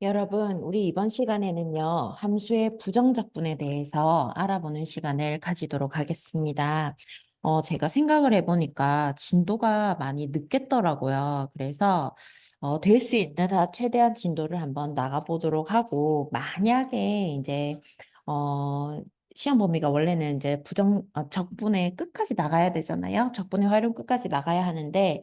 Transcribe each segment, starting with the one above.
여러분, 우리 이번 시간에는요, 함수의 부정적분에 대해서 알아보는 시간을 가지도록 하겠습니다. 제가 생각을 해보니까 진도가 많이 늦겠더라고요. 그래서, 될 수 있는 한 최대한 진도를 한번 나가보도록 하고, 만약에 이제, 어, 시험 범위가 원래는 이제 적분의 끝까지 나가야 되잖아요. 적분의 활용 끝까지 나가야 하는데,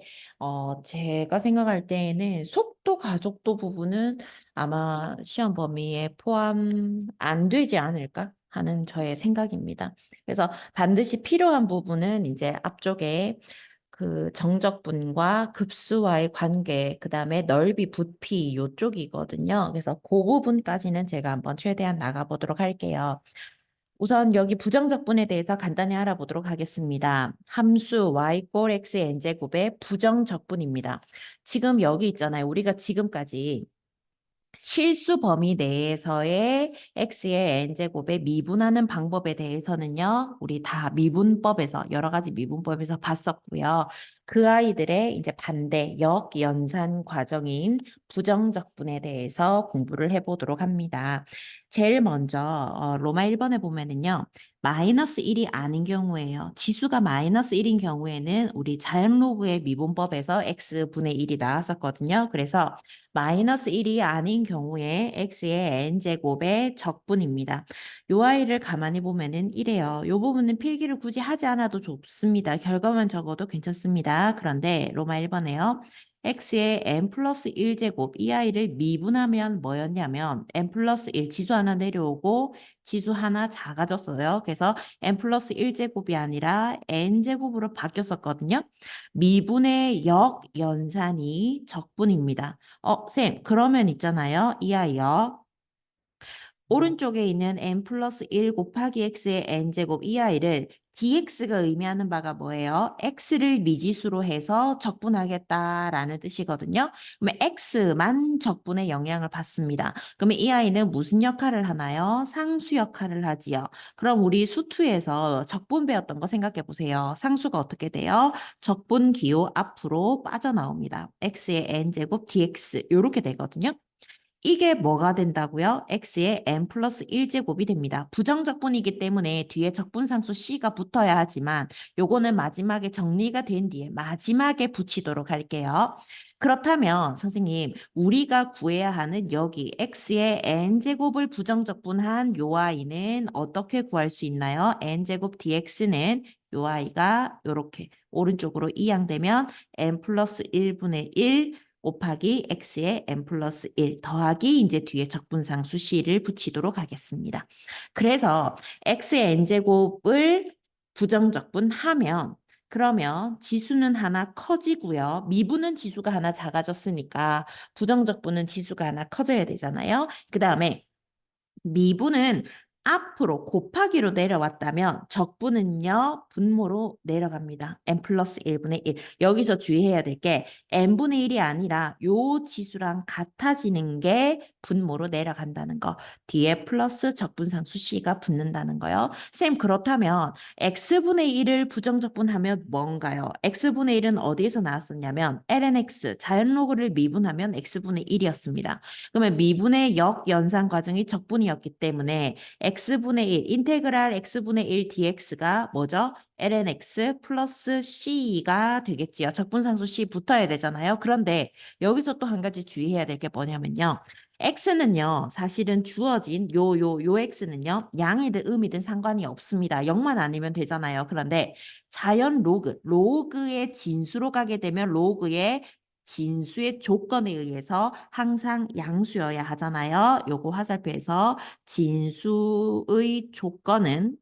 제가 생각할 때에는 속도 가속도 부분은 아마 시험 범위에 포함 안 되지 않을까 하는 저의 생각입니다. 그래서 반드시 필요한 부분은 이제 앞쪽에 그 정적분과 급수와의 관계, 그 다음에 넓이, 부피 요쪽이거든요. 그래서 그 부분까지는 제가 한번 최대한 나가보도록 할게요. 우선 여기 부정적분에 대해서 간단히 알아보도록 하겠습니다. 함수 y 꼴 x의 n제곱의 부정적분입니다. 지금 여기 있잖아요. 우리가 지금까지 실수 범위 내에서의 x의 n제곱에 미분하는 방법에 대해서는요, 우리 다 미분법에서, 여러 가지 미분법에서 봤었고요. 그 아이들의 이제 반대, 역연산 과정인 부정적분에 대해서 공부를 해보도록 합니다. 제일 먼저, 로마 1번에 보면은요, 마이너스 1이 아닌 경우에요. 지수가 마이너스 1인 경우에는 우리 자연로그의 미분법에서 x분의 1이 나왔었거든요. 그래서 마이너스 1이 아닌 경우에 x의 n제곱의 적분입니다. 요 아이를 가만히 보면은 이래요. 요 부분은 필기를 굳이 하지 않아도 좋습니다. 결과만 적어도 괜찮습니다. 그런데 로마 1번에요. x의 n 플러스 1제곱 이 아이를 미분하면 뭐였냐면 n 플러스 1 지수 하나 내려오고 지수 하나 작아졌어요. 그래서 n 플러스 1제곱이 아니라 n제곱으로 바뀌었었거든요. 미분의 역연산이 적분입니다. 쌤, 그러면 있잖아요. 이 아이요. 오른쪽에 있는 n 플러스 1 곱하기 x의 n제곱 이 아이를 dx가 의미하는 바가 뭐예요? x를 미지수로 해서 적분하겠다라는 뜻이거든요. 그러면 x만 적분의 영향을 받습니다. 그러면 이 아이는 무슨 역할을 하나요? 상수 역할을 하지요. 그럼 우리 수투에서 적분 배웠던 거 생각해 보세요. 상수가 어떻게 돼요? 적분 기호 앞으로 빠져나옵니다. x의 n제곱 dx 이렇게 되거든요. 이게 뭐가 된다고요? x의 n 플러스 1제곱이 됩니다. 부정적분이기 때문에 뒤에 적분상수 c가 붙어야 하지만 요거는 마지막에 정리가 된 뒤에 마지막에 붙이도록 할게요. 그렇다면 선생님 우리가 구해야 하는 여기 x의 n제곱을 부정적분한 요 아이는 어떻게 구할 수 있나요? n제곱 dx는 요 아이가 요렇게 오른쪽으로 이항되면 n 플러스 1분의 1 곱하기 x의 n 플러스 1 더하기 이제 뒤에 적분상수 c를 붙이도록 하겠습니다. 그래서 x의 n제곱을 부정적분하면 그러면 지수는 하나 커지고요. 미분은 지수가 하나 작아졌으니까 부정적분은 지수가 하나 커져야 되잖아요. 그 다음에 미분은 앞으로 곱하기로 내려왔다면 적분은요 분모로 내려갑니다. n 플러스 1분의 1. 여기서 주의해야 될 게 n분의 1이 아니라 요 지수랑 같아지는 게 분모로 내려간다는 거. 뒤에 플러스 적분상수 c가 붙는다는 거요. 쌤 그렇다면 x분의 1을 부정적분하면 뭔가요? x분의 1은 어디에서 나왔었냐면 lnx 자연로그를 미분하면 x분의 1이었습니다. 그러면 미분의 역연산 과정이 적분이었기 때문에 x분의 1, 인테그랄 x분의 1 dx가 뭐죠? lnx 플러스 c가 되겠지요. 적분상수 c 붙어야 되잖아요. 그런데 여기서 또 한 가지 주의해야 될 게 뭐냐면요. x는요, 사실은 주어진 요 x는요, 양이든 음이든 상관이 없습니다. 0만 아니면 되잖아요. 그런데 자연 로그의 진수로 가게 되면 로그의 진수의 조건에 의해서 항상 양수여야 하잖아요. 요거 화살표에서 진수의 조건은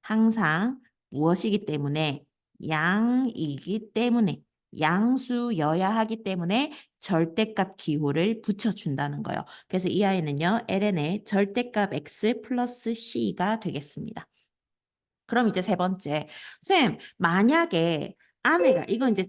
항상 무엇이기 때문에 양이기 때문에 양수여야 하기 때문에 절대값 기호를 붙여준다는 거예요. 그래서 이 아이는요. ln의 절대값 x 플러스 c가 되겠습니다. 그럼 이제 세 번째. 쌤, 만약에 아내가 이건 이제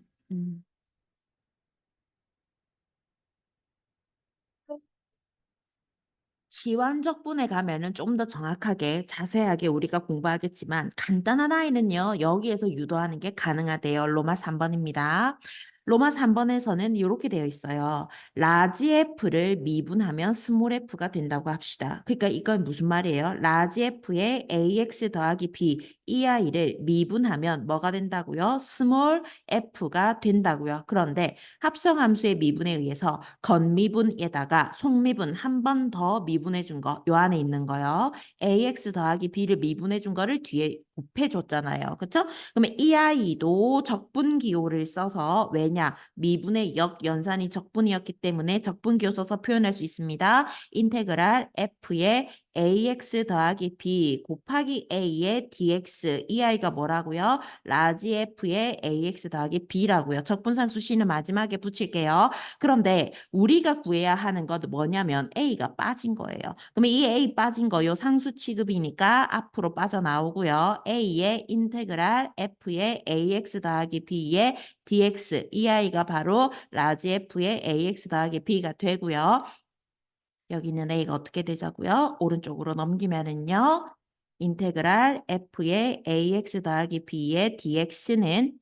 지완적분에 가면은 좀 더 정확하게 자세하게 우리가 공부하겠지만 간단한 아이는요. 여기에서 유도하는 게 가능하대요. 로마 3번입니다. 로마 3번에서는 이렇게 되어 있어요. 라지 F를 미분하면 스몰 f가 된다고 합시다. 그러니까 이건 무슨 말이에요? 라지 F에 AX 더하기 B 이 아이를 미분하면 뭐가 된다고요? 스몰 f가 된다고요. 그런데 합성함수의 미분에 의해서 건미분에다가 속미분 한 번 더 미분해 준 거, 요 안에 있는 거요. AX 더하기 B를 미분해 준 거를 뒤에 곱해 줬잖아요. 그쵸? 그러면 이 아이도 적분기호를 써서 왜냐? 미분의 역 연산이 적분이었기 때문에 적분기호 써서 표현할 수 있습니다. 인테그랄 f의 ax 더하기 b 곱하기 a의 dx 이 아이가 뭐라고요? 라지 f의 ax 더하기 b라고요. 적분상수 c는 마지막에 붙일게요. 그런데 우리가 구해야 하는 것 뭐냐면 a가 빠진 거예요. 그러면 이 a 빠진 거요 상수 취급이니까 앞으로 빠져나오고요. a의 인테그랄 f의 ax 더하기 b의 dx 이 아이가 바로 라지 f의 ax 더하기 b가 되고요. 여기 있는 a가 어떻게 되자고요? 오른쪽으로 넘기면은요. 인테그랄 f의 ax 더하기 b의 dx는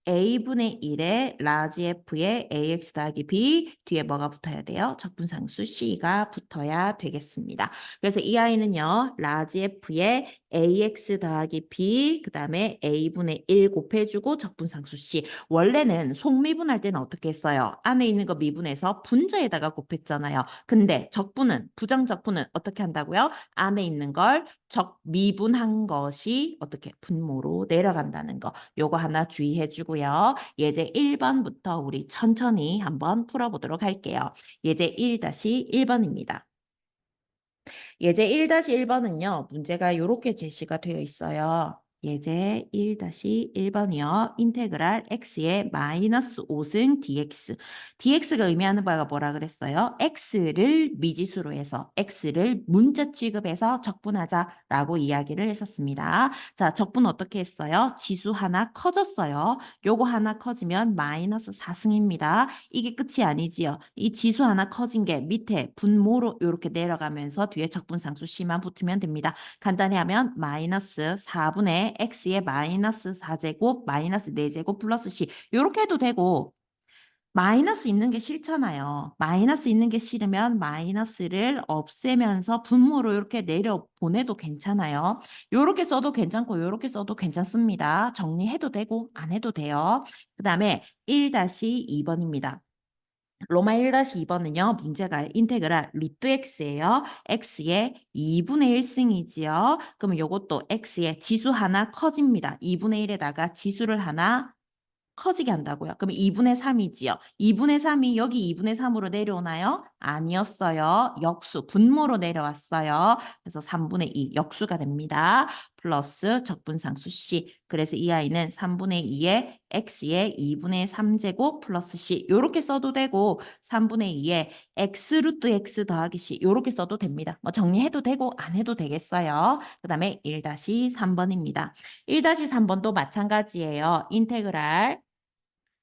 a분의 1의 라지 f의 ax 더하기 b 뒤에 뭐가 붙어야 돼요? 적분상수 c가 붙어야 되겠습니다. 그래서 이 아이는요. 라지 f의 ax 더하기 b 그 다음에 a분의 1 곱해주고 적분상수 c 원래는 속미분할 때는 어떻게 했어요? 안에 있는 거 미분해서 분자에다가 곱했잖아요. 근데 적분은 부정적분은 어떻게 한다고요? 안에 있는 걸 미분한 것이 어떻게 분모로 내려간다는 거. 요거 하나 주의해 주고요. 예제 1번부터 우리 천천히 한번 풀어보도록 할게요. 예제 1-1번입니다. 예제 1-1번은요. 문제가 이렇게 제시가 되어 있어요. 예제 1-1번이요. 인테그랄 x의 마이너스 5승 dx. dx가 의미하는 바가 뭐라 그랬어요? x를 미지수로 해서 x를 문자 취급해서 적분하자라고 이야기를 했었습니다. 자, 적분 어떻게 했어요? 지수 하나 커졌어요. 요거 하나 커지면 마이너스 4승입니다. 이게 끝이 아니지요. 이 지수 하나 커진 게 밑에 분모로 이렇게 내려가면서 뒤에 적분상수 c만 붙으면 됩니다. 간단히 하면 마이너스 4분의 x의 마이너스 4제곱 마이너스 4제곱 플러스 c 이렇게 해도 되고 마이너스 있는 게 싫잖아요. 마이너스 있는 게 싫으면 마이너스를 없애면서 분모로 이렇게 내려 보내도 괜찮아요. 이렇게 써도 괜찮고 이렇게 써도 괜찮습니다. 정리해도 되고 안 해도 돼요. 그 다음에 1-2번입니다. 로마 1-2번은요. 문제가 인테그랄 루트 x예요. x의 2분의 1승이지요. 그러면 이것도 x의 지수 하나 커집니다. 2분의 1에다가 지수를 하나 커지게 한다고요. 그럼 2분의 3이지요. 2분의 3이 여기 2분의 3으로 내려오나요? 아니었어요. 역수, 분모로 내려왔어요. 그래서 3분의 2 역수가 됩니다. 플러스 적분상수 C. 그래서 이 아이는 3분의 2의 x의 2분의 3제곱 플러스 C. 요렇게 써도 되고 3분의 2의 x 루트 x 더하기 C. 요렇게 써도 됩니다. 뭐 정리해도 되고 안 해도 되겠어요. 그 다음에 1-3번입니다. 1-3번도 마찬가지예요. 인테그랄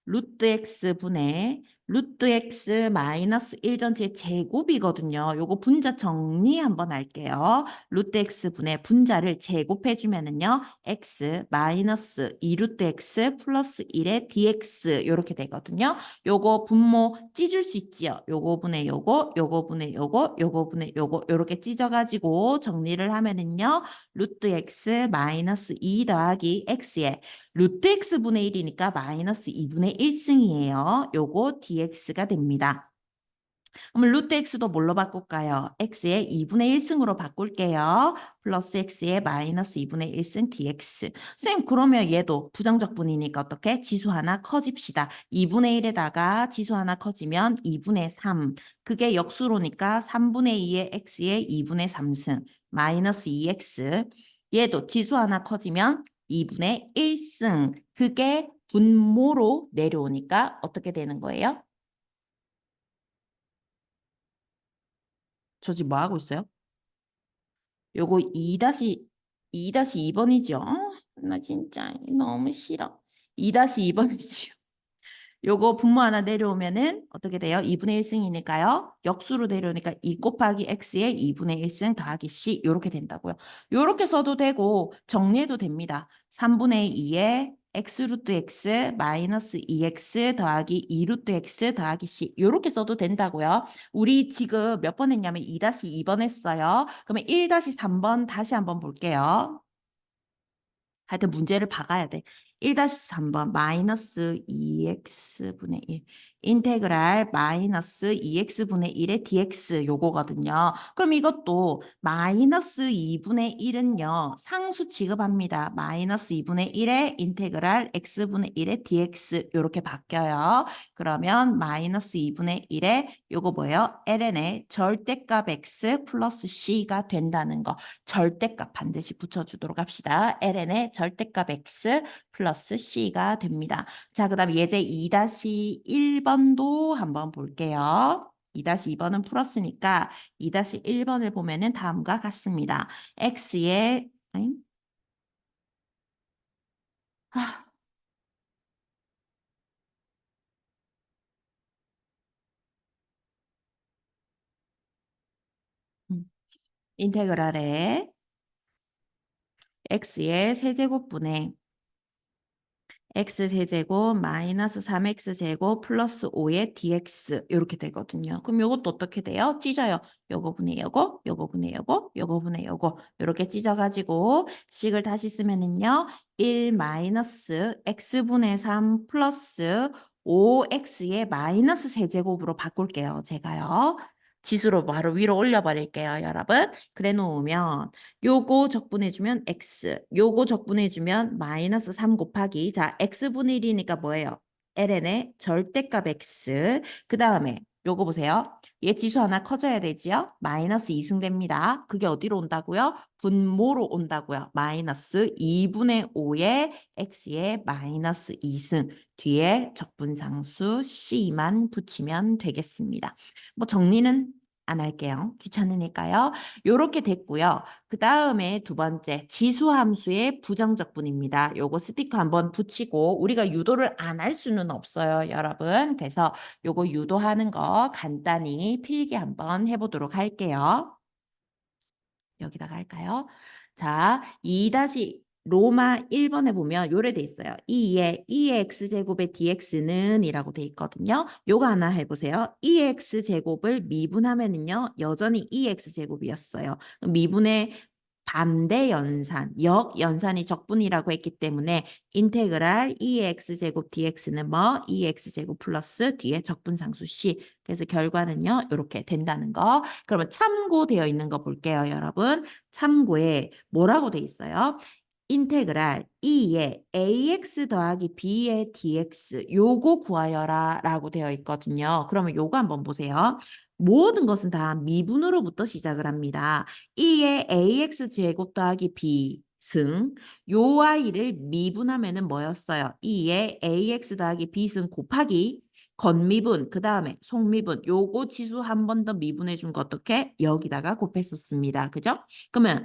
루트 x 분의 루트 x 마이너스 1 전체의 제곱이거든요. 요거 분자 정리 한번 할게요. 루트 x 분의 분자를 제곱해 주면은요. x 마이너스 2 루트 x 플러스 1의 dx 요렇게 되거든요. 요거 분모 찢을 수 있지요. 요거 분의 요거, 요거 분의 요거, 요거 분의 요거 요렇게 찢어가지고 정리를 하면은요. 루트 x 마이너스 2 더하기 x의 루트 x분의 1이니까 마이너스 2분의 1승이에요. 요거 dx가 됩니다. 그럼 루트 x도 뭘로 바꿀까요? x의 2분의 1승으로 바꿀게요. 플러스 x의 마이너스 2분의 1승 dx. 선생님 그러면 얘도 부정적분이니까 어떻게? 지수 하나 커집시다. 2분의 1에다가 지수 하나 커지면 2분의 3. 그게 역수로니까 3분의 2의 x의 2분의 3승. 마이너스 2x. 얘도 지수 하나 커지면 2분의 1승. 그게 분모로 내려오니까 어떻게 되는 거예요? 저 지금 뭐 하고 있어요? 요거 2-2번이죠. 나 진짜 너무 싫어. 2-2번이지요. 요거 분모 하나 내려오면은 어떻게 돼요? 2분의 1승이니까요. 역수로 내려오니까 2 곱하기 x의 2분의 1승 더하기 c 요렇게 된다고요. 요렇게 써도 되고 정리해도 됩니다. 3분의 2의 x 루트 x 마이너스 2x 더하기 2 루트 x 더하기 c 이렇게 써도 된다고요. 우리 지금 몇 번 했냐면 2-2번 했어요. 그러면 1-3번 다시 한번 볼게요. 하여튼 문제를 박아야 돼. 1-3번 마이너스 2x분의 1 인테그랄 마이너스 2x분의 1의 dx 요거거든요. 그럼 이것도 마이너스 2분의 1은요. 상수 취급합니다. 마이너스 2분의 1의 인테그랄 x분의 1의 dx 요렇게 바뀌어요. 그러면 마이너스 2분의 1의 요거 뭐예요? ln의 절대값 x 플러스 c가 된다는 거. 절대값 반드시 붙여주도록 합시다. ln의 절대값 x 플러스 c가 됩니다. 자, 그 다음에 예제 2-1번도 한번 볼게요. 2-2번은 풀었으니까 2-1번을 보면은 다음과 같습니다. x의 아, 인테그랄에 x의 세제곱분의 x세제곱 마이너스 3x제곱 플러스 5의 dx 이렇게 되거든요. 그럼 이것도 어떻게 돼요? 찢어요. 요거 분의 요거, 요거 분의 요거, 요거 분의 요거 이렇게 찢어가지고 식을 다시 쓰면은요. 1 마이너스 x분의 3 플러스 5x의 마이너스 세제곱으로 바꿀게요. 제가요. 지수로 바로 위로 올려버릴게요, 여러분. 그래 놓으면 요거 적분해주면 x, 요거 적분해주면 마이너스 3 곱하기 자 x분의 1이니까 뭐예요? ln의 절대값 x 그 다음에 요거 보세요. 얘 지수 하나 커져야 되지요? 마이너스 2승 됩니다. 그게 어디로 온다고요? 분모로 온다고요. 마이너스 2분의 5의 x의 마이너스 2승 뒤에 적분상수 c만 붙이면 되겠습니다. 뭐 정리는 안 할게요. 귀찮으니까요. 요렇게 됐고요. 그 다음에 두 번째 지수함수의 부정적분입니다. 요거 스티커 한번 붙이고 우리가 유도를 안 할 수는 없어요, 여러분. 그래서 요거 유도하는 거 간단히 필기 한번 해보도록 할게요. 여기다가 할까요? 자, 2 로마 1번에 보면 요래 돼 있어요. 2의 x제곱의 dx는 이라고 돼 있거든요. 요거 하나 해보세요. 2x제곱을 미분하면은요. 여전히 2x제곱이었어요. 미분의 반대 연산, 역연산이 적분이라고 했기 때문에 인테그랄 2x제곱 dx는 뭐 2x제곱 플러스 뒤에 적분상수 c. 그래서 결과는요. 이렇게 된다는 거. 그러면 참고되어 있는 거 볼게요, 여러분. 참고에 뭐라고 돼 있어요? 인테그랄 2의 ax 더하기 b의 dx 요거 구하여라 라고 되어 있거든요. 그러면 요거 한번 보세요. 모든 것은 다 미분으로부터 시작을 합니다. 2의 ax 제곱 더하기 b 승, 요 아이를 미분하면은 뭐였어요? 2의 ax 더하기 b 승 곱하기 건미분, 그 다음에 속미분, 요거 지수 한 번 더 미분해 준 거 어떻게? 여기다가 곱했었습니다. 그죠? 그러면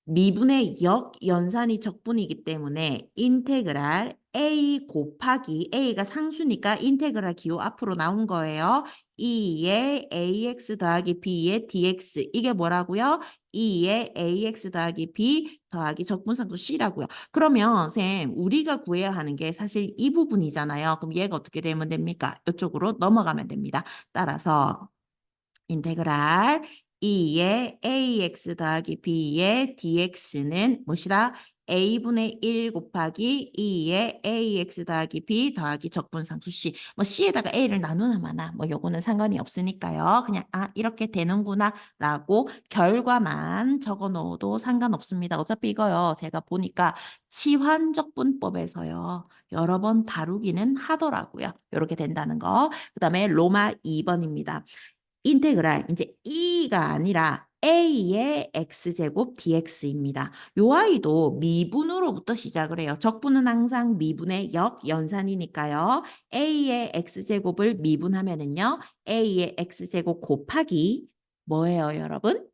미분의 역연산이 적분이기 때문에 인테그랄 a 곱하기 a가 상수니까 인테그랄 기호 앞으로 나온 거예요. 2의 ax 더하기 b의 dx 이게 뭐라고요? 2의 ax 더하기 b 더하기 적분상수 c라고요. 그러면 쌤 우리가 구해야 하는 게 사실 이 부분이잖아요. 그럼 얘가 어떻게 되면 됩니까? 이쪽으로 넘어가면 됩니다. 따라서 인테그랄 2의 ax 더하기 b의 dx는 무엇이다? a분의 1 곱하기 2의 ax 더하기 b 더하기 적분상수 c. 뭐 c에다가 a를 나누나 마나 뭐 요거는 상관이 없으니까요. 그냥 아 이렇게 되는구나 라고 결과만 적어 놓어도 상관없습니다. 어차피 이거요. 제가 보니까 치환적분법에서요. 여러 번 다루기는 하더라고요. 이렇게 된다는 거. 그 다음에 로마 2번입니다. 인테그랄 이제 e가 아니라 a의 x제곱 dx입니다. 요 아이도 미분으로부터 시작을 해요. 적분은 항상 미분의 역연산이니까요. a의 x제곱을 미분하면은요. a의 x제곱 곱하기 뭐예요, 여러분?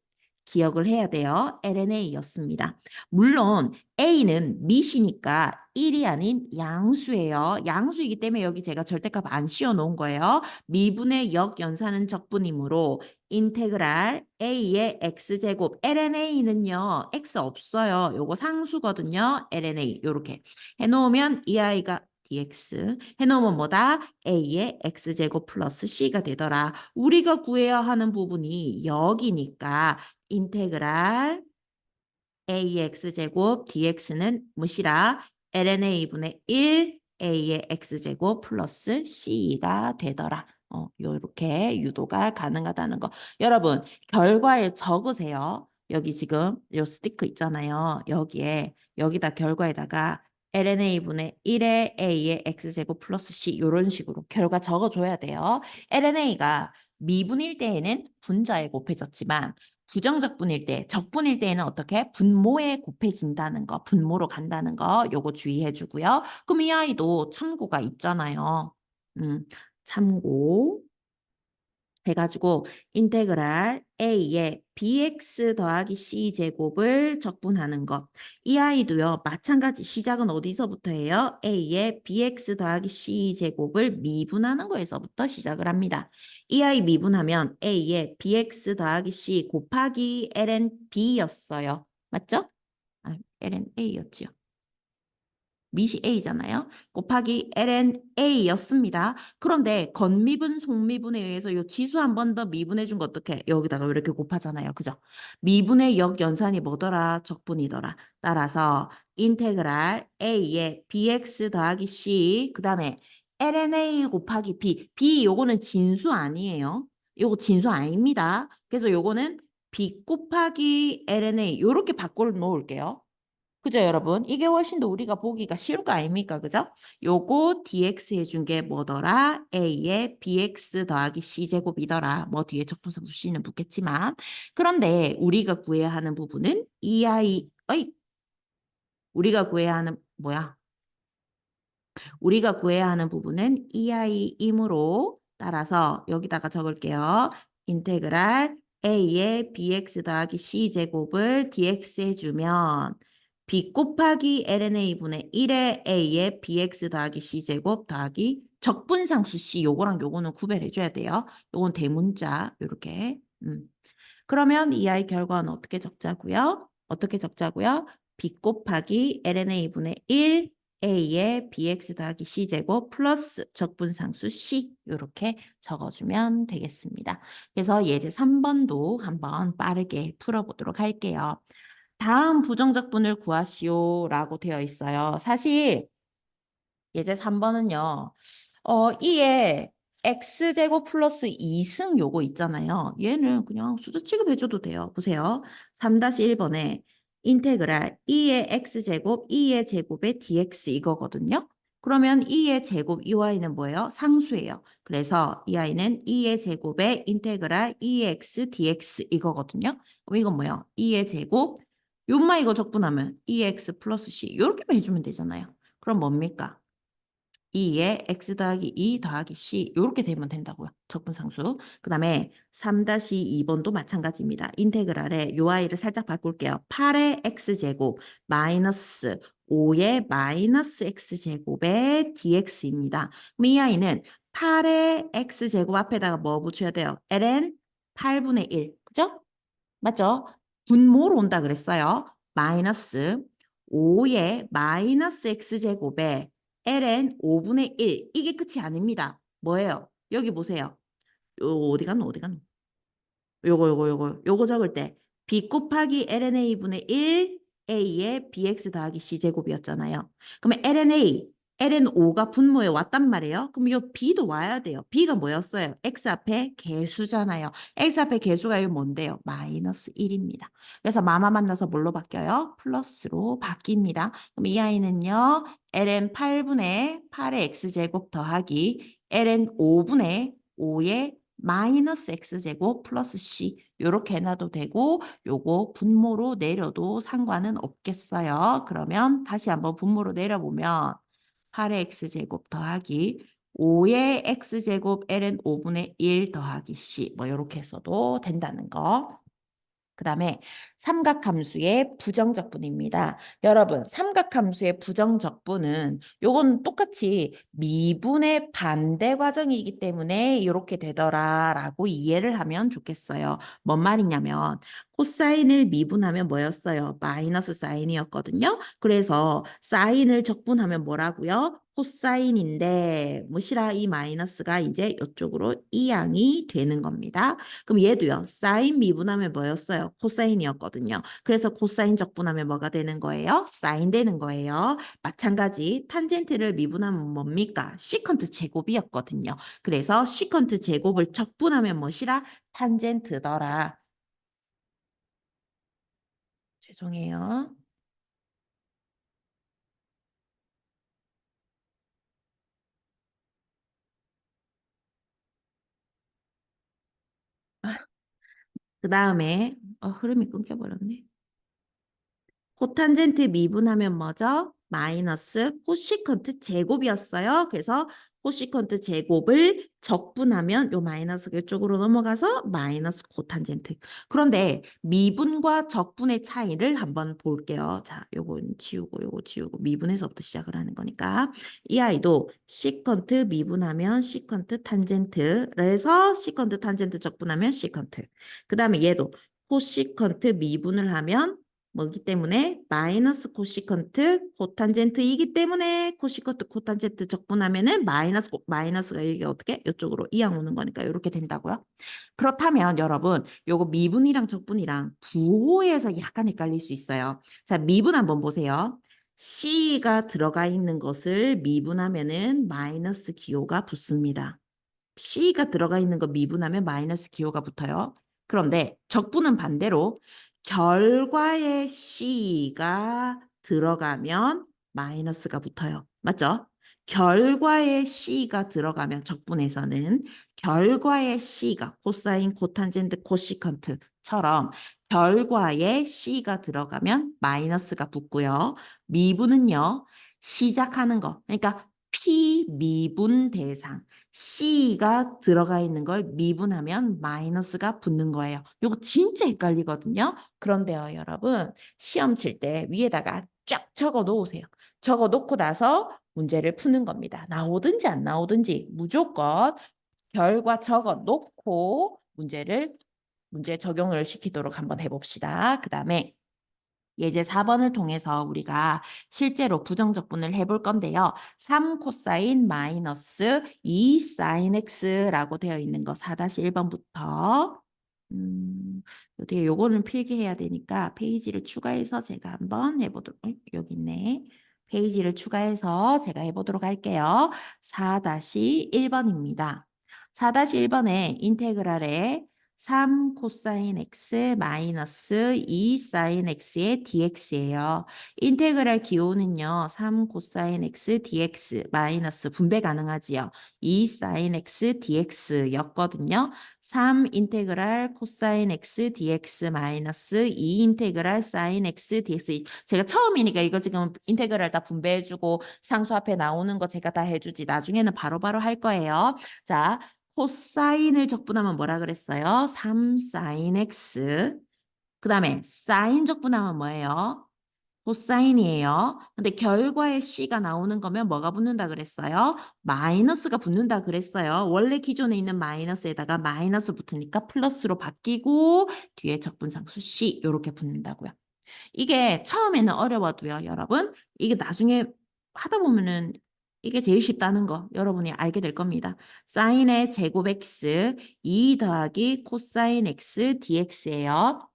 기억을 해야 돼요. LNA였습니다. 물론 A는 밑이니까 1이 아닌 양수예요. 양수이기 때문에 여기 제가 절대값 안 씌워놓은 거예요. 미분의 역연산은 적분이므로 인테그랄 A의 X제곱 LNA는요. X 없어요. 요거 상수거든요. LNA 요렇게 해놓으면 이 아이가 dx 해놓으면 뭐다? A의 X제곱 플러스 C가 되더라. 우리가 구해야 하는 부분이 여기니까 인테그랄 AX제곱 DX는 무시라 LNA분의 1 A의 X제곱 플러스 C가 되더라. 요렇게 유도가 가능하다는 거. 여러분, 결과에 적으세요. 여기 지금 요 스티커 있잖아요. 여기다 결과에다가 LNA분의 1의 A의 X제곱 플러스 C 이런 식으로 결과 적어줘야 돼요. LNA가 미분일 때에는 분자에 곱해졌지만 부정적분일 때, 적분일 때에는 어떻게? 분모에 곱해진다는 거, 분모로 간다는 거, 요거 주의해 주고요. 그럼 이 아이도 참고가 있잖아요. 참고 해가지고 인테그랄 A의 bx 더하기 c제곱을 적분하는 것. 이 아이도요. 마찬가지 시작은 어디서부터 해요? A의 bx 더하기 c제곱을 미분하는 거에서부터 시작을 합니다. 이 아이 미분하면 A의 bx 더하기 c 곱하기 ln b였어요. 맞죠? 아, ln a였지요. 밑이 A잖아요. 곱하기 ln A였습니다. 그런데 건미분, 속미분에 의해서 이 지수 한 번 더 미분해 준 거 어떻게? 여기다가 이렇게 곱하잖아요. 그죠? 미분의 역연산이 뭐더라? 적분이더라. 따라서 인테그랄 A의 bx 더하기 c 그 다음에 ln A 곱하기 b 요거는 진수 아니에요. 요거 진수 아닙니다. 그래서 요거는 b 곱하기 ln A 요렇게 바꿔 놓을게요. 그죠, 여러분? 이게 훨씬 더 우리가 보기가 쉬울 거 아닙니까? 그죠? 요거 dx 해준 게 뭐더라? a의 bx 더하기 c제곱이더라. 뭐 뒤에 적분상수 c는 붙겠지만. 그런데 우리가 구해야 하는 부분은 이 아이, 우리가 구해야 하는, 뭐야? 우리가 구해야 하는 부분은 EI이므로 따라서 여기다가 적을게요. 인테그랄 A의 bx 더하기 c제곱을 dx 해주면 b 곱하기 lnA분의 1의 A의 bx 더하기 c제곱 더하기 적분상수 c 요거랑 요거는 구별해줘야 돼요. 요건 대문자 요렇게 그러면 이 아이 결과는 어떻게 적자고요? 어떻게 적자고요? b 곱하기 lnA분의 1 A의 bx 더하기 c제곱 플러스 적분상수 c 이렇게 적어주면 되겠습니다. 그래서 예제 3번도 한번 빠르게 풀어보도록 할게요. 다음 부정적분을 구하시오라고 되어 있어요. 사실 예제 3번은요. 이에 x제곱 플러스 2승 요거 있잖아요. 얘는 그냥 수저 취급해줘도 돼요. 보세요. 3-1번에 인테그랄 2의 x제곱 2의 제곱의 dx 이거거든요. 그러면 2의 제곱 이 y는 뭐예요? 상수예요. 그래서 이 i는 2의 제곱의 인테그랄 2x dx 이거거든요. 그럼 이건 뭐예요? 2의 제곱 요마 이거 적분하면 2x 플러스 c 이렇게만 해주면 되잖아요. 그럼 뭡니까? 2에 x 더하기 2 더하기 c 이렇게 되면 된다고요. 적분상수. 그 다음에 3-2번도 마찬가지입니다. 인테그랄에 요 아이를 살짝 바꿀게요. 8의 x제곱 마이너스 5의 마이너스 x제곱의 dx입니다. 그럼 이 아이는 8의 x제곱 앞에다가 뭐 붙여야 돼요? ln 8분의 1. 그죠? 맞죠? 분모로 온다 그랬어요. 마이너스 5의 마이너스 x제곱에 ln 5분의 1. 이게 끝이 아닙니다. 뭐예요? 여기 보세요. 어디 갔노? 어디 갔노? 요거 적을 때 b 곱하기 lna분의 1 a의 bx 더하기 c제곱이었잖아요. 그러면 ln5가 분모에 왔단 말이에요. 그럼 이 b도 와야 돼요. b가 뭐였어요? x 앞에 개수잖아요. x 앞에 개수가 이 뭔데요? 마이너스 1입니다. 그래서 마마 만나서 뭘로 바뀌어요? 플러스로 바뀝니다. 그럼 이 아이는요. ln 8분의 8의 x제곱 더하기 ln 5분의 5의 마이너스 x제곱 플러스 c 이렇게 해놔도 되고 요거 분모로 내려도 상관은 없겠어요. 그러면 다시 한번 분모로 내려보면 8의 x제곱 더하기 5의 x제곱 ln 5분의 1 더하기 c 뭐 이렇게 해서도 된다는 거. 그 다음에 삼각함수의 부정적분입니다. 여러분, 삼각함수의 부정적분은 요건 똑같이 미분의 반대 과정이기 때문에 이렇게 되더라라고 이해를 하면 좋겠어요. 뭔 말이냐면 코사인을 미분하면 뭐였어요? 마이너스 사인이었거든요. 그래서 사인을 적분하면 뭐라고요? 코사인인데 뭐시라 이 마이너스가 이제 이쪽으로 이 양이 되는 겁니다. 그럼 얘도요. 사인 미분하면 뭐였어요? 코사인이었거든요. 그래서 코사인 적분하면 뭐가 되는 거예요? 사인 되는 거예요. 마찬가지 탄젠트를 미분하면 뭡니까? 시컨트 제곱이었거든요. 그래서 시컨트 제곱을 적분하면 뭐시라? 탄젠트더라. 죄송해요. 그 다음에 흐름이 끊겨버렸네. 코탄젠트 미분하면 뭐죠? 마이너스 코시컨트 제곱이었어요. 그래서 코시컨트 제곱을 적분하면 요 마이너스가 이쪽으로 넘어가서 마이너스 코탄젠트. 그런데 미분과 적분의 차이를 한번 볼게요. 자, 요건 지우고 요거 지우고 미분에서부터 시작을 하는 거니까 이 아이도 시컨트 미분하면 시컨트 탄젠트. 그래서 시컨트 탄젠트 적분하면 시컨트. 그 다음에 얘도 코시컨트 미분을 하면 뭐기 때문에 마이너스 코시컨트 코탄젠트이기 때문에 코시컨트 코탄젠트 적분하면은 마이너스가 이게 어떻게 이쪽으로 이항 오는 거니까 이렇게 된다고요. 그렇다면 여러분 요거 미분이랑 적분이랑 부호에서 약간 헷갈릴 수 있어요. 자, 미분 한번 보세요. C가 들어가 있는 것을 미분하면은 마이너스 기호가 붙습니다. C가 들어가 있는 거 미분하면 마이너스 기호가 붙어요. 그런데 적분은 반대로 결과에 C가 들어가면 마이너스가 붙어요. 맞죠? 결과에 C가 들어가면 적분에서는 결과에 C가 코사인, 코탄젠트, 코시컨트처럼 결과에 C가 들어가면 마이너스가 붙고요. 미분은요. 시작하는 거. 그러니까 피미분 대상. C가 들어가 있는 걸 미분하면 마이너스가 붙는 거예요. 이거 진짜 헷갈리거든요. 그런데요, 여러분, 시험 칠 때 위에다가 쫙 적어 놓으세요. 적어 놓고 나서 문제를 푸는 겁니다. 나오든지 안 나오든지 무조건 결과 적어 놓고 문제 적용을 시키도록 한번 해봅시다. 그 다음에 예제 4번을 통해서 우리가 실제로 부정적분을 해볼 건데요. 3 코사인 마이너스 2 사인 x라고 되어 있는 거 4-1번부터 뒤에 요거는 필기해야 되니까 페이지를 추가해서 제가 한번 해보도록 여기 있네. 페이지를 추가해서 제가 해보도록 할게요. 4-1번입니다. 4-1번에 인테그랄에 3 코사인 x 마이너스 2 사인 x의 dx예요. 인테그랄 기호는요. 3 코사인 x dx 마이너스 분배 가능하지요. 2 사인 x dx였거든요. 3 인테그랄 코사인 x dx 마이너스 2 인테그랄 사인 x dx. 제가 처음이니까 이거 지금 인테그랄 다 분배해주고 상수 앞에 나오는 거 제가 다 해주지. 나중에는 바로바로 할 거예요. 자, 코사인을 적분하면 뭐라 그랬어요? 3 사인 x. 그 다음에 사인 적분하면 뭐예요? 코사인이에요. 근데 결과에 C가 나오는 거면 뭐가 붙는다 그랬어요? 마이너스가 붙는다 그랬어요. 원래 기존에 있는 마이너스에다가 마이너스 붙으니까 플러스로 바뀌고 뒤에 적분상수 C 이렇게 붙는다고요. 이게 처음에는 어려워도요, 여러분. 이게 나중에 하다 보면은 이게 제일 쉽다는 거 여러분이 알게 될 겁니다. 사인의 제곱 x 2 더하기 코사인 x dx예요.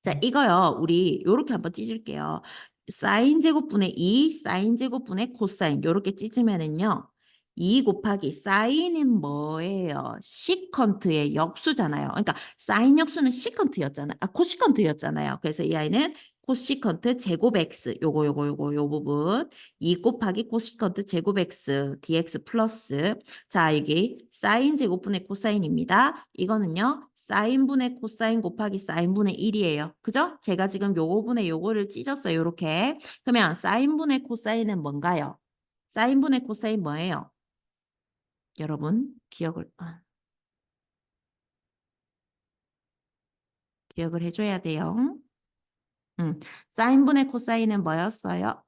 자, 이거요. 우리 요렇게 한번 찢을게요. 사인 제곱분의 2, 사인 제곱분의 코사인 요렇게 찢으면은요. 2 곱하기 사인은 뭐예요? 시컨트의 역수잖아요. 그러니까 사인 역수는 시컨트였잖아요. 코시컨트였잖아요. 그래서 이 아이는 코시컨트 제곱 x 요거 요 부분 2 곱하기 코시컨트 제곱 x dx 플러스 자, 여기 사인 제곱분의 코사인입니다. 이거는요. 사인분의 코사인 곱하기 사인분의 1이에요. 그죠? 제가 지금 요거분의 요거를 찢었어요. 요렇게. 그러면 사인분의 코사인은 뭔가요? 사인분의 코사인 뭐예요? 여러분 기억을 해줘야 돼요. 사인분의 코사인은 뭐였어요?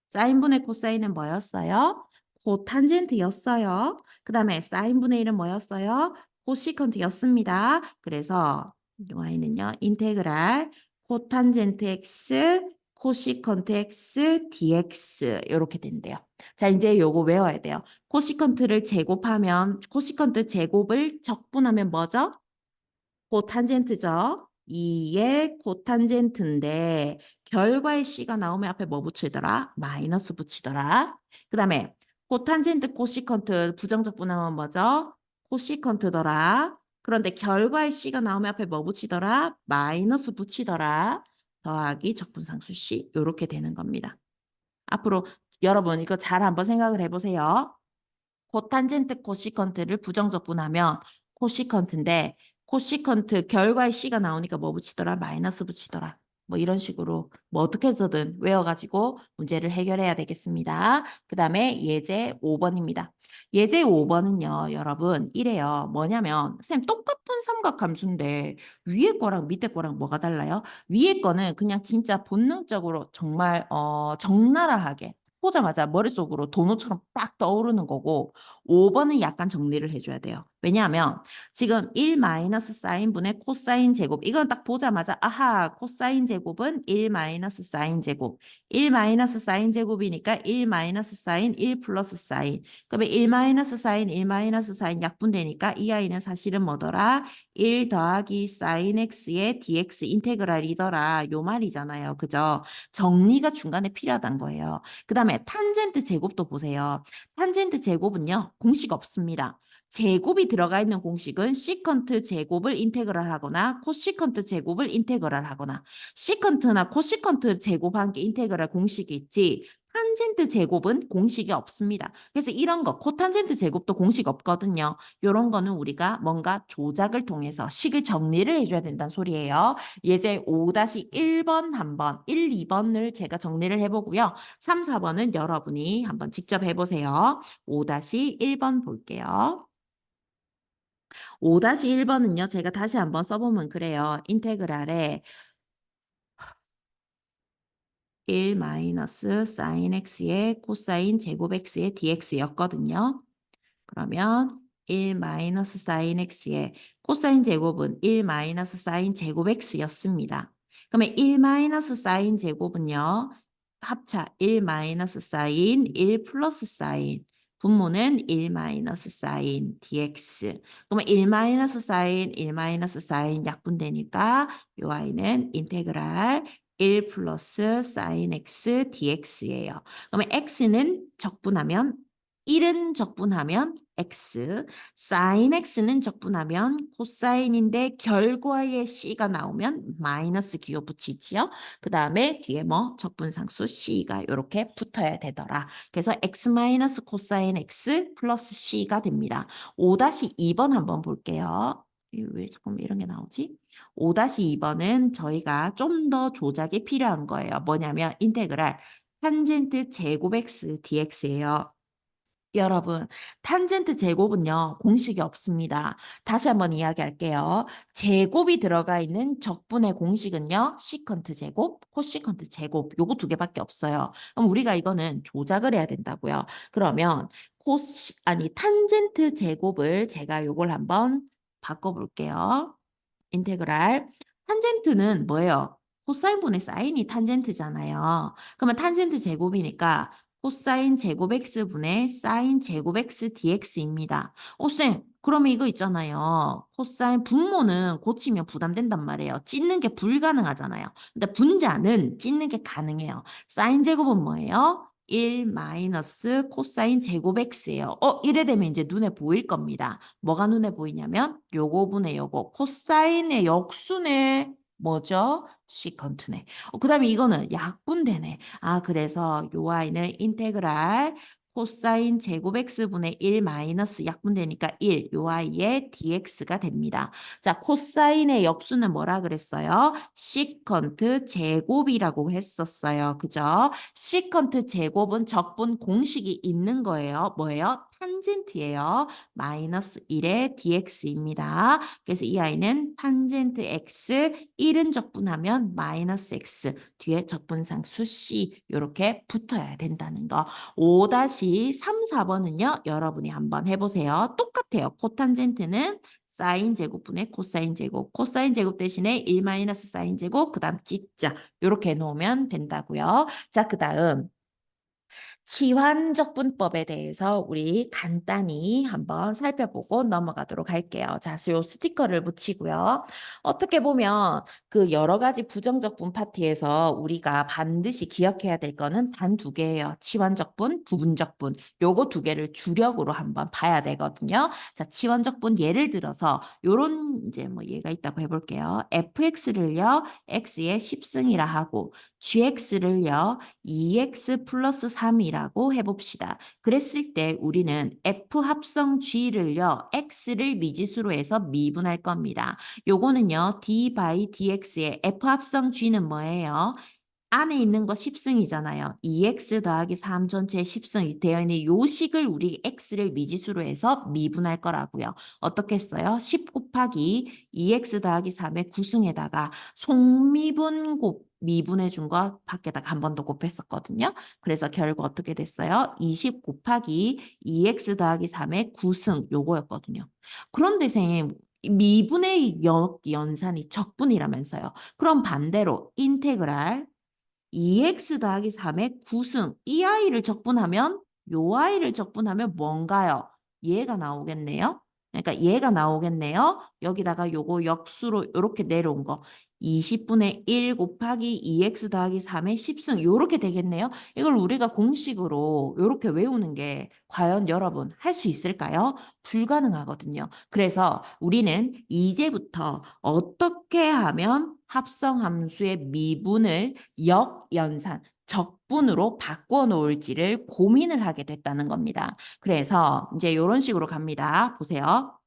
사인분의 코사인은 뭐였어요? 코탄젠트였어요. 그 다음에 사인분의 1은 뭐였어요? 코시컨트였습니다. 그래서 y는요. 인테그랄 코탄젠트 x 코시컨트 x dx 이렇게 된대요. 자, 이제 요거 외워야 돼요. 코시컨트를 제곱하면 코시컨트 제곱을 적분하면 뭐죠? 코탄젠트죠. 2의 코탄젠트인데 결과의 C가 나오면 앞에 뭐 붙이더라? 마이너스 붙이더라. 그 다음에 코탄젠트 코시컨트 부정적 분하면 뭐죠? 코시컨트더라. 그런데 결과의 C가 나오면 앞에 뭐 붙이더라? 마이너스 붙이더라. 더하기 적분상수 C 이렇게 되는 겁니다. 앞으로 여러분 이거 잘 한번 생각을 해보세요. 코탄젠트 코시컨트를 부정적분하면 코시컨트인데 코시컨트 결과의 C가 나오니까 뭐 붙이더라? 마이너스 붙이더라. 뭐 이런 식으로 뭐 어떻게 해서든 외워가지고 문제를 해결해야 되겠습니다. 그 다음에 예제 5번입니다. 예제 5번은요, 여러분 이래요. 뭐냐면 선생님 똑같은 삼각함수인데 위에 거랑 밑에 거랑 뭐가 달라요? 위에 거는 그냥 진짜 본능적으로 정말 적나라하게 보자마자 머릿속으로 도노처럼 딱 떠오르는 거고 5번은 약간 정리를 해줘야 돼요. 왜냐하면 지금 1 마이너스 사인분의 코사인 제곱 이건 딱 보자마자 아하 코사인 제곱은 1 마이너스 사인 제곱 1 마이너스 사인 제곱이니까 1 마이너스 사인 1 플러스 사인 그러면 1 마이너스 사인 1 마이너스 사인 약분되니까 이 아이는 사실은 뭐더라? 1 더하기 사인 x의 dx 인테그랄이더라 요 말이잖아요. 그죠? 정리가 중간에 필요하단 거예요. 그 다음에 탄젠트 제곱도 보세요. 탄젠트 제곱은요. 공식 없습니다. 제곱이 들어가 있는 공식은 시컨트 제곱을 인테그랄 하거나 코시컨트 제곱을 인테그랄 하거나 시컨트나 코시컨트 제곱한 게 인테그랄 공식이 있지 탄젠트 제곱은 공식이 없습니다. 그래서 이런 거 코탄젠트 제곱도 공식 없거든요. 이런 거는 우리가 뭔가 조작을 통해서 식을 정리를 해줘야 된다는 소리예요. 예제 5-1번 한번 1, 2번을 제가 정리를 해보고요. 3, 4번은 여러분이 한번 직접 해보세요. 5-1번 볼게요. 5-1번은요. 제가 다시 한번 써보면 그래요. 인테그랄에 1 마이너스 사인 x의 코사인 제곱 x의 dx였거든요. 그러면 1 마이너스 사인 x의 코사인 제곱은 1 마이너스 사인 제곱 x였습니다. 그러면 1 마이너스 사인 제곱은요. 합차 1 마이너스 사인 1 플러스 사인 분모는 1 마이너스 사인 dx 그러면 1 마이너스 사인 1 마이너스 사인 약분되니까 요 아이는 인테그랄 1 플러스 사인 x dx예요. 그러면 x는 적분하면 1은 적분하면 x, 사인 x는 적분하면 코사인인데 결과에 c가 나오면 마이너스 기호 붙이지요. 그 다음에 뒤에 뭐 적분상수 c가 이렇게 붙어야 되더라. 그래서 x 마이너스 코사인 x 플러스 c가 됩니다. 5-2번 한번 볼게요. 왜 잠깐만 이런 게 나오지? 5-2번은 저희가 좀 더 조작이 필요한 거예요. 뭐냐면 인테그랄 탄젠트 제곱 x dx예요. 여러분, 탄젠트 제곱은요, 공식이 없습니다. 다시 한번 이야기할게요. 제곱이 들어가 있는 적분의 공식은요, 시컨트 제곱, 코시컨트 제곱, 요거 두 개밖에 없어요. 그럼 우리가 이거는 조작을 해야 된다고요. 그러면 탄젠트 제곱을 제가 요걸 한번 바꿔볼게요. 인테그랄. 탄젠트는 뭐예요? 코사인분의 사인이 탄젠트잖아요. 그러면 탄젠트 제곱이니까 코사인 제곱 x분의 사인 제곱 x dx입니다. 쌤, 그러면 이거 있잖아요. 코사인 분모는 고치면 부담된단 말이에요. 찢는 게 불가능하잖아요. 근데 분자는 찢는 게 가능해요. 사인 제곱은 뭐예요? 1 마이너스 코사인 제곱 x예요. 이래 되면 이제 눈에 보일 겁니다. 뭐가 눈에 보이냐면 요거분의 요거 코사인의 역수네. 뭐죠? 시컨트네. 그 다음에 이거는 약분되네. 그래서 요 아이는 인테그랄 코사인 제곱 x분의 1 마이너스 약분되니까 1, 요 아이의 dx가 됩니다. 자, 코사인의 역수는 뭐라 그랬어요? 시컨트 제곱이라고 했었어요. 그죠? 시컨트 제곱은 적분 공식이 있는 거예요. 뭐예요? 탄젠트예요. 마이너스 1의 dx입니다. 그래서 이 아이는 탄젠트 x 1은 적분하면 마이너스 x 뒤에 적분상수 c 이렇게 붙어야 된다는 거. 5-3, 4번은요. 여러분이 한번 해보세요. 똑같아요. 코탄젠트는 사인 제곱분의 코사인 제곱, 코사인 제곱 대신에 1 마이너스 사인 제곱, 그 다음 G자 이렇게 놓으면 된다고요. 자, 그 다음 치환적분법에 대해서 우리 간단히 한번 살펴보고 넘어가도록 할게요. 자, 요 스티커를 붙이고요. 어떻게 보면 그 여러 가지 부정적분 파트에서 우리가 반드시 기억해야 될 거는 단 두 개예요. 치환적분, 부분적분. 요거 두 개를 주력으로 한번 봐야 되거든요. 자, 치환적분 예를 들어서 요런 이제 뭐 얘가 있다고 해볼게요. fx를요, x의 10승이라 하고 gx를요, 2x 플러스 3이라고 해봅시다. 그랬을 때 우리는 f 합성 g를요, x를 미지수로 해서 미분할 겁니다. 요거는요, d by dx의 f 합성 g는 뭐예요? 안에 있는 거 10승이잖아요. 2x 더하기 3 전체의 10승이 되어 있는 요 식을 우리 x를 미지수로 해서 미분할 거라고요. 어떻게 써요? 10 곱하기 2x 더하기 3의 9승에다가 속미분 미분해 준 거 밖에다가 한 번 더 곱했었거든요. 그래서 결국 어떻게 됐어요? 20 곱하기 2x 더하기 3의 9승 요거였거든요. 그런데 선생님 미분의 연산이 적분이라면서요. 그럼 반대로 인테그랄 2x 더하기 3의 9승 이 아이를 적분하면 요 아이를 적분하면 뭔가요? 얘가 나오겠네요. 그러니까 얘가 나오겠네요. 여기다가 요거 역수로 이렇게 내려온 거 20분의 1 곱하기 2x 더하기 3의 10승 요렇게 되겠네요. 이걸 우리가 공식으로 요렇게 외우는 게 과연 여러분 할 수 있을까요? 불가능하거든요. 그래서 우리는 이제부터 어떻게 하면 합성함수의 미분을 역연산, 적분으로 바꿔 놓을지를 고민을 하게 됐다는 겁니다. 그래서 이제 이런 식으로 갑니다. 보세요.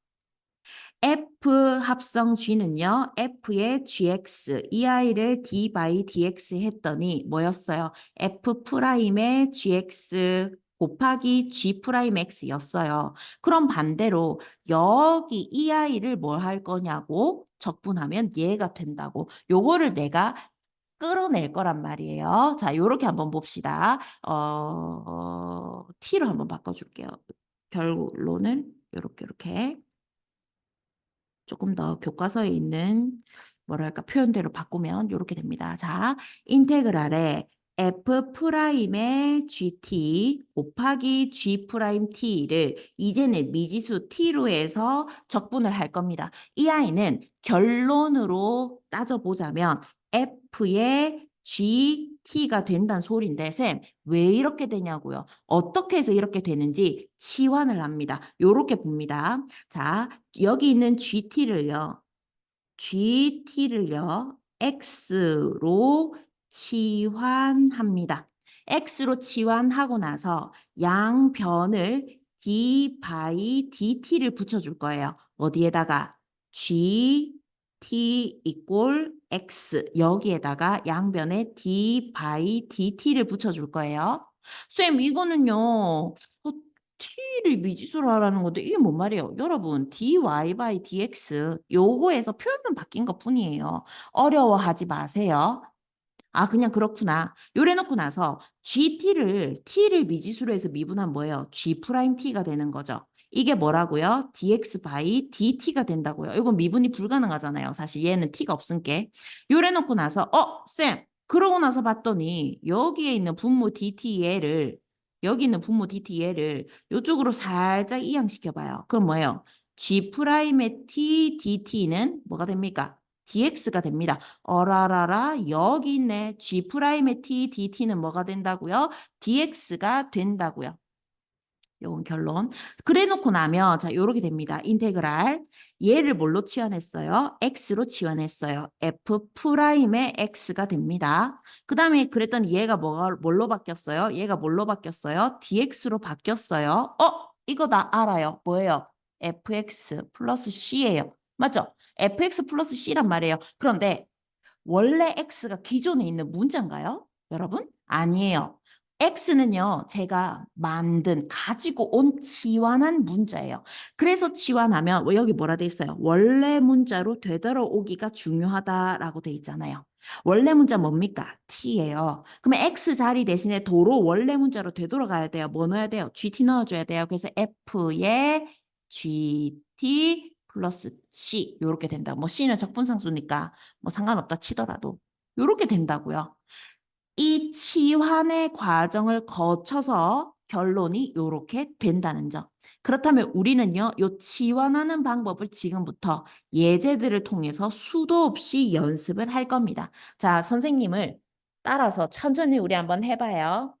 F 합성 G는요. F의 GX, 이 아이를 D by DX 했더니 뭐였어요? F 프라임의 GX 곱하기 G 프라임 X였어요. 그럼 반대로 여기 이 아이를 뭘 할 거냐고 적분하면 얘가 된다고. 요거를 내가 끌어낼 거란 말이에요. 자, 요렇게 한번 봅시다. T로 한번 바꿔줄게요. 결론은 요렇게. 조금 더 교과서에 있는 뭐랄까 표현대로 바꾸면 이렇게 됩니다. 자, 인테그랄에 f 프라임의 gt 곱하기 g 프라임 t를 이제는 미지수 t로 해서 적분을 할 겁니다. 이 아이는 결론으로 따져보자면 f의 gt가 된다는 소리인데 쌤, 왜 이렇게 되냐고요? 어떻게 해서 이렇게 되는지 치환을 합니다. 이렇게 봅니다. 자, 여기 있는 GT를요, X로 치환합니다. X로 치환하고 나서 양변을 D by DT를 붙여줄 거예요. 어디에다가? GT equal X 여기에다가 양변에 D by DT를 붙여줄 거예요. 쌤, 이거는요, t를 미지수로 하라는 건데 이게 뭔 말이에요? 여러분, dy by dx 요거에서 표현만 바뀐 것 뿐이에요. 어려워하지 마세요. 아, 그냥 그렇구나. 요래 놓고 나서 t를 미지수로 해서 미분하면 뭐예요? g 프라임 t가 되는 거죠. 이게 뭐라고요? dx by dt가 된다고요. 이건 미분이 불가능하잖아요. 사실 얘는 t가 없으니까. 요래 놓고 나서 쌤, 그러고 나서 봤더니 여기에 있는 분모 dt 여기 있는 분모 dt 이쪽으로 살짝 이양시켜봐요. 그럼 뭐예요? g 프라임의 t dt는 뭐가 됩니까? dx가 됩니다. 어라라라 여기 있네. G 프라임의 t, dt는 뭐가 된다고요? dx가 된다고요. 요건 결론. 그래 놓고 나면 자 요렇게 됩니다. 인테그랄. 얘를 뭘로 치환했어요? x로 치환했어요. f 프라임의 x가 됩니다. 그 다음에 그랬더니 얘가 뭘로 바뀌었어요? 얘가 뭘로 바뀌었어요? dx로 바뀌었어요. 이거 다 알아요. 뭐예요? fx 플러스 c예요. 맞죠? fx 플러스 c란 말이에요. 그런데 원래 x가 기존에 있는 문자인가요? 여러분? 아니에요. X는요, 제가 가지고 온 치환한 문자예요. 그래서 치환하면, 여기 뭐라 돼 있어요? 원래 문자로 되돌아오기가 중요하다라고 돼 있잖아요. 원래 문자 뭡니까? T예요. 그러면 X 자리 대신에 도로 원래 문자로 되돌아가야 돼요. 뭐 넣어야 돼요? GT 넣어줘야 돼요. 그래서 F에 GT 플러스 C, 요렇게 된다. 뭐 C는 적분상수니까 뭐 상관없다 치더라도 요렇게 된다고요. 이 치환의 과정을 거쳐서 결론이 이렇게 된다는 점. 그렇다면 우리는요, 이 치환하는 방법을 지금부터 예제들을 통해서 수도 없이 연습을 할 겁니다. 자, 선생님을 따라서 천천히 우리 한번 해봐요.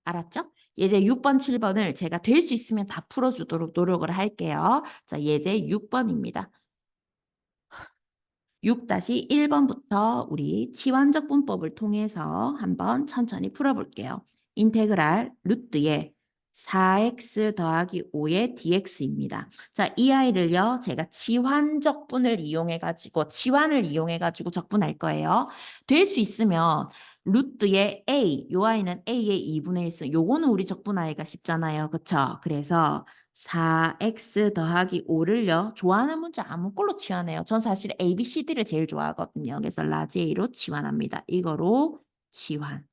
알았죠? 예제 6번, 7번을 제가 될 수 있으면 다 풀어주도록 노력을 할게요. 자, 예제 6번입니다. 6-1번부터 우리 치환적 분법을 통해서 한번 천천히 풀어볼게요. 인테그랄 루트의 4x 더하기 5의 dx입니다. 자, 이 아이를요, 제가 치환적분을 치환을 이용해가지고 적분할 거예요. 될 수 있으면 루트의 a, 요 아이는 a의 2분의 1승, 요거는 우리 적분하기가 쉽잖아요. 그쵸? 그래서 4x 더하기 5를요. 좋아하는 문자 아무 걸로 치환해요. 전 사실 A, B, C, D를 제일 좋아하거든요. 그래서 라지 A로 치환합니다. 이거로 치환.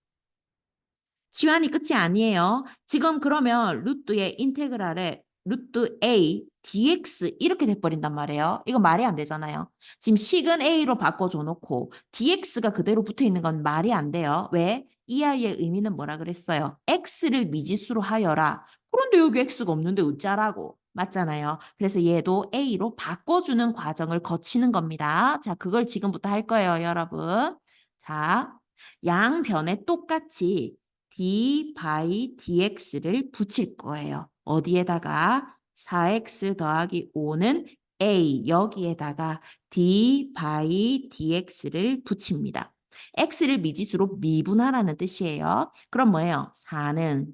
치환이 끝이 아니에요. 지금 그러면 루트의 인테그랄에 루트 A dx 이렇게 돼버린단 말이에요. 이거 말이 안 되잖아요. 지금 식은 A로 바꿔줘 놓고 dx가 그대로 붙어 있는 건 말이 안 돼요. 왜? 이 아이의 의미는 뭐라 그랬어요? x를 미지수로 하여라. 그런데 여기 x가 없는데 어쩌라고? 맞잖아요. 그래서 얘도 A로 바꿔주는 과정을 거치는 겁니다. 자, 그걸 지금부터 할 거예요, 여러분. 자, 양변에 똑같이 d 바이 dx를 붙일 거예요. 어디에다가 4x 더하기 5는 a 여기에다가 d 바이 dx를 붙입니다. x를 미지수로 미분하라는 뜻이에요. 그럼 뭐예요? 4는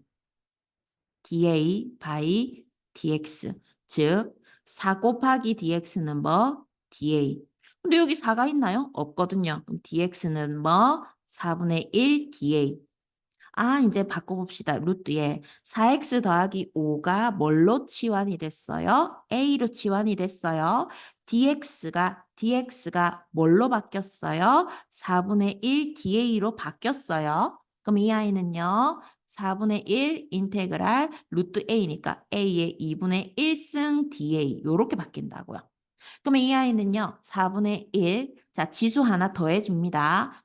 dA 바이 dx 즉 4 곱하기 dx는 뭐? dA. 근데 여기 4가 있나요? 없거든요. 그럼 dx는 뭐? 4분의 1 dA. 아, 이제 바꿔봅시다. 루트에 4x 더하기 5가 뭘로 치환이 됐어요? a로 치환이 됐어요. dx가 뭘로 바뀌었어요? 4분의 1 da로 바뀌었어요. 그럼 이 아이는요. 4분의 1 인테그랄 루트 a니까 a의 2분의 1승 da 이렇게 바뀐다고요. 그러면 이 아이는요. 4분의 1, 자 지수 하나 더해줍니다.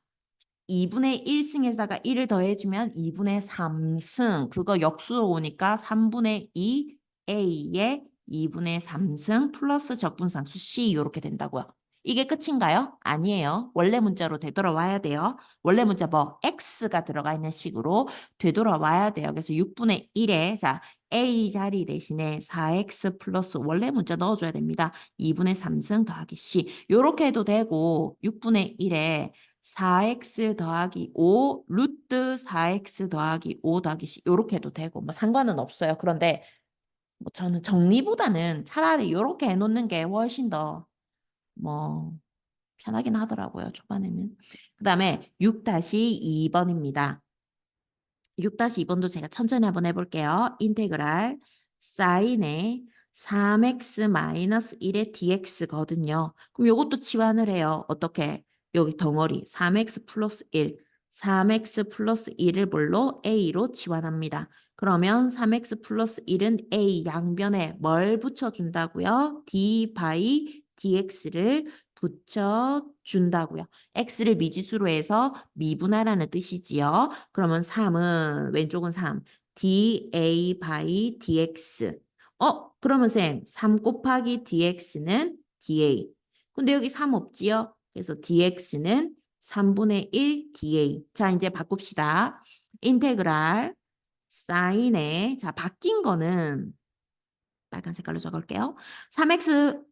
2분의 1승에다가 1을 더해주면 2분의 3승. 그거 역수로 오니까 3분의 2 A의 2분의 3승 플러스 적분상수 C 이렇게 된다고요. 이게 끝인가요? 아니에요. 원래 문자로 되돌아와야 돼요. 원래 문자 뭐 X가 들어가 있는 식으로 되돌아와야 돼요. 그래서 6분의 1에 자 A 자리 대신에 4X 플러스 원래 문자 넣어줘야 됩니다. 2분의 3승 더하기 C. 이렇게 해도 되고 6분의 1에 4x 더하기 5 루트 4x 더하기 5 더하기 C 이렇게 해도 되고 뭐 상관은 없어요. 그런데 뭐 저는 정리보다는 차라리 이렇게 해놓는 게 훨씬 더 뭐 편하긴 하더라고요. 초반에는. 그 다음에 6-2번입니다. 6-2번도 제가 천천히 한번 해볼게요. 인테그랄 사인의 3x-1의 dx거든요. 그럼 이것도 치환을 해요. 어떻게? 여기 덩어리 3x 플러스 1, 3x 플러스 1을 뭘로? a로 치환합니다. 그러면 3x 플러스 1은 a 양변에 뭘 붙여준다고요? d 바이 dx를 붙여준다고요. x를 미지수로 해서 미분하라는 뜻이지요. 그러면 3은 왼쪽은 3. dA by dx. 그러면 쌤, 3 곱하기 dx는 dA. 근데 여기 3 없지요? 그래서 dx는 3분의 1 dA. 자, 이제 바꿉시다. 인테그랄 사인에 자, 바뀐 거는 빨간 색깔로 적을게요. 3x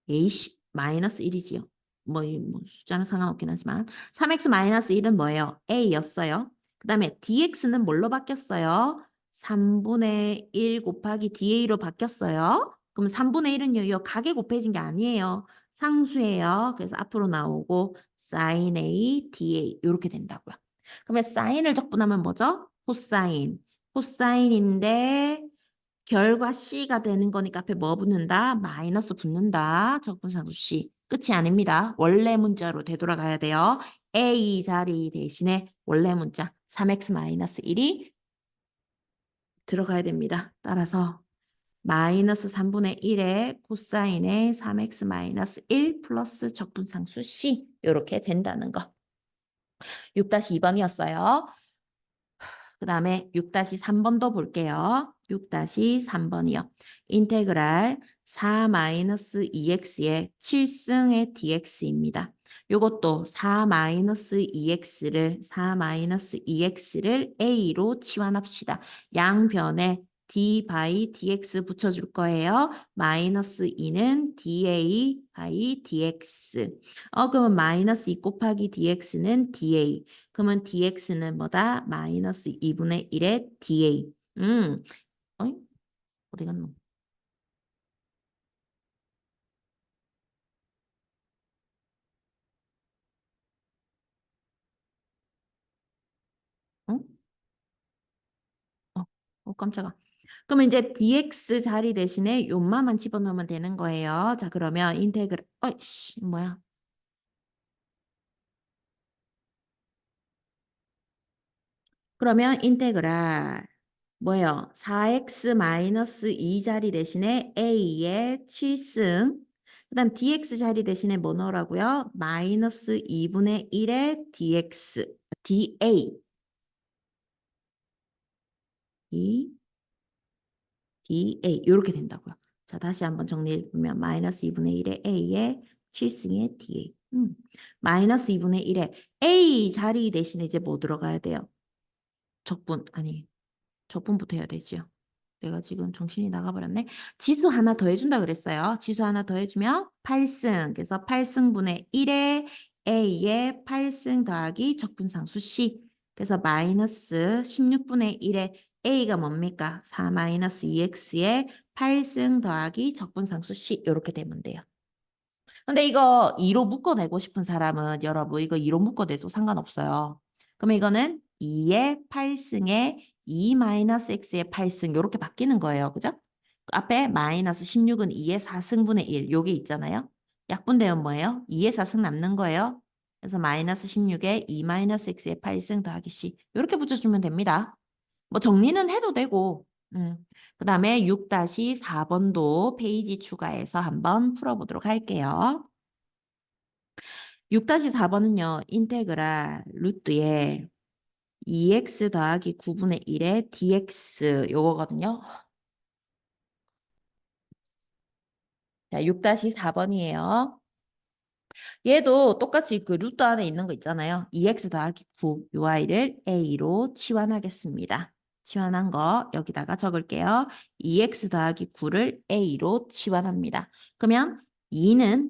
A씨 마이너스 1이지요. 뭐 숫자는 상관없긴 하지만 3x 마이너스 1은 뭐예요? A였어요. 그 다음에 dx는 뭘로 바뀌었어요? 3분의 1 곱하기 da로 바뀌었어요. 그럼 3분의 1은요. 이 각에 곱해진 게 아니에요. 상수예요. 그래서 앞으로 나오고 sin A, dA 이렇게 된다고요. 그러면 사인을 적분하면 뭐죠? 코사인. 코사인인데 결과 C가 되는 거니까 앞에 뭐 붙는다? 마이너스 붙는다. 적분상수 C. 끝이 아닙니다. 원래 문자로 되돌아가야 돼요. A 자리 대신에 원래 문자 3x-1이 들어가야 됩니다. 따라서 마이너스 3분의 1의 코사인의 3x-1 플러스 적분상수 C 이렇게 된다는 거. 6-2번이었어요. 그 다음에 6-3번도 볼게요. 6-3번이요. 인테그랄 4-2x의 7승의 dx입니다. 요것도 4-2x를 a로 치환합시다. 양변에 d by dx 붙여줄 거예요. 마이너스 2는 da by dx. 그러면 마이너스 2 곱하기 dx는 da. 그러면 dx는 뭐다? 마이너스 2분의 1의 da. 어이? 어디 갔노? 어? 어, 깜짝아. 그러면 이제 dx 자리 대신에 요만만 집어넣으면 되는 거예요. 자, 그러면 인테그랄, 어이씨, 뭐야? 그러면 인테그랄, 뭐예요? 4x-2 자리 대신에 a의 7승. 그 다음 dx 자리 대신에 뭐 넣으라고요? 마이너스 2분의 1의 dx, da. 이 DA 이렇게 된다고요. 자, 다시 한번 정리해 보면 마이너스 2분의 1의 A에 7승의 DA. 마이너스 2분의 1에 A 자리 대신에 이제 뭐 들어가야 돼요? 적분, 아니, 적분부터 해야 되죠. 내가 지금 정신이 나가버렸네. 지수 하나 더 해준다 그랬어요. 지수 하나 더 해주면 8승. 그래서 8승분의 1에 A의 8승 더하기 적분상수 C. 그래서 마이너스 16분의 1에 A가 뭡니까? 4 마이너스 2X의 8승 더하기 적분상수 C. 이렇게 되면 돼요. 근데 이거 2로 묶어내고 싶은 사람은 여러분 이거 2로 묶어내도 상관없어요. 그러면 이거는 2의 8승에 2-x의 8승 이렇게 바뀌는 거예요. 그죠? 그 앞에 마이너스 16은 2의 4승분의 1 요게 있잖아요. 약분되면 뭐예요? 2의 4승 남는 거예요. 그래서 마이너스 16에 2-x의 8승 더하기 c 이렇게 붙여주면 됩니다. 뭐 정리는 해도 되고 그 다음에 6-4번도 페이지 추가해서 한번 풀어보도록 할게요. 6-4번은요. 인테그랄 루트에 2x 더하기 9분의 1의 dx 요거거든요. 자, 6-4번이에요. 얘도 똑같이 그 루트 안에 있는 거 있잖아요. 2x 더하기 9, 요 아이를 a로 치환하겠습니다. 치환한 거 여기다가 적을게요. 2x 더하기 9를 a로 치환합니다. 그러면 2는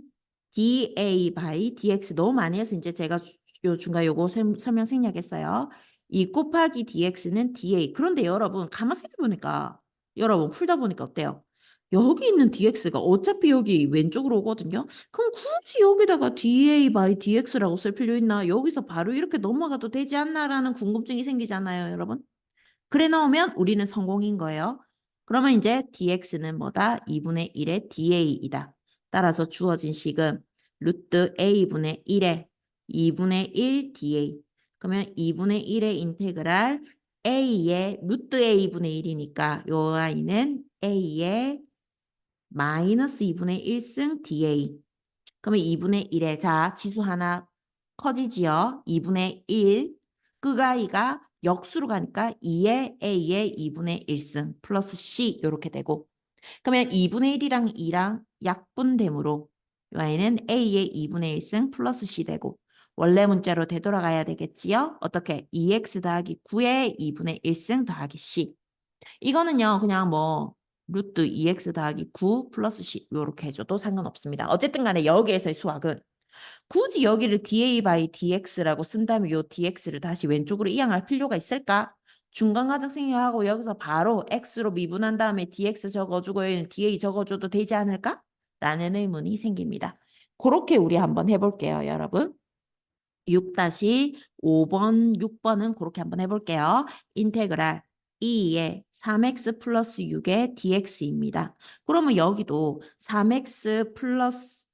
da by dx 너무 많이 해서 이제 제가 요 중간 요거 설명 생략했어요. 2 곱하기 dx는 da. 그런데 여러분 가만 생각해보니까 여러분 풀다 보니까 어때요? 여기 있는 dx가 어차피 여기 왼쪽으로 오거든요. 그럼 굳이 여기다가 dA by dx라고 쓸 필요 있나? 여기서 바로 이렇게 넘어가도 되지 않나라는 궁금증이 생기잖아요, 여러분. 그래 나오면 우리는 성공인 거예요. 그러면 이제 dx는 뭐다? 2분의 1의 da이다. 따라서 주어진 식은 루트 a분의 1의 2분의 1 da. 그러면 2분의 1의 인테그랄 a의 루트 a분의 1이니까 요 아이는 a의 마이너스 2분의 1승 dA. 그러면 2분의 1에 자 지수 하나 커지지요. 2분의 1. 그가이가 역수로 가니까 2의 A의 2분의 1승 플러스 C 이렇게 되고 그러면 2분의 1이랑 2랑 약분되므로 y는 A의 2분의 1승 플러스 C 되고 원래 문자로 되돌아가야 되겠지요. 어떻게? 2x 더하기 9의 2분의 1승 더하기 C. 이거는요, 그냥 뭐, 루트 2x 더하기 9 플러스 c 이렇게 해줘도 상관없습니다. 어쨌든 간에 여기에서의 수학은 굳이 여기를 dA by dx라고 쓴 다음에 요 dx를 다시 왼쪽으로 이항할 필요가 있을까? 중간과정 생략하고 여기서 바로 x로 미분한 다음에 dx 적어주고 여기는 dA 적어줘도 되지 않을까? 라는 의문이 생깁니다. 그렇게 우리 한번 해볼게요, 여러분. 6-5번, 6번은 그렇게 한번 해볼게요. 인테그랄 2의 3x 플러스 6의 dx입니다. 그러면 여기도 3x 플러스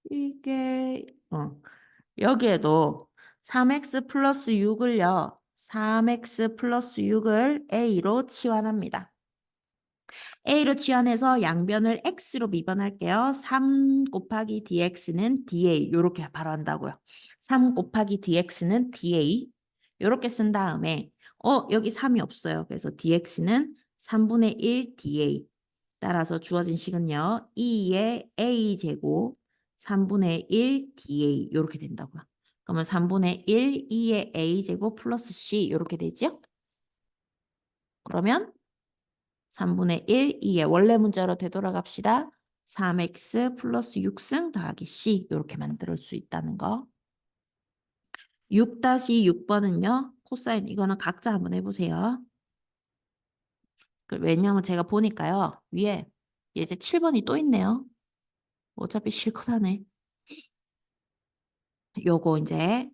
이게 여기에도 3x 플러스 6을요. 3x 플러스 6을 a로 치환합니다. a로 치환해서 양변을 x로 미분할게요. 3 곱하기 dx는 da 이렇게 바로 한다고요. 3 곱하기 dx는 da 이렇게 쓴 다음에 여기 3이 없어요. 그래서 dx는 3분의 1 da 따라서 주어진 식은요. 2의 a제곱 3분의 1 da 이렇게 된다고요. 그러면 3분의 1 2의 a제곱 플러스 c 이렇게 되죠? 그러면 3분의 1, 2의 원래 문자로 되돌아갑시다. 3x 플러스 6승 더하기 c 이렇게 만들 수 있다는 거. 6-6번은요. 코사인 이거는 각자 한번 해보세요. 왜냐하면 제가 보니까요. 위에 이제 7번이 또 있네요. 어차피 실컷 하네. 요거 이제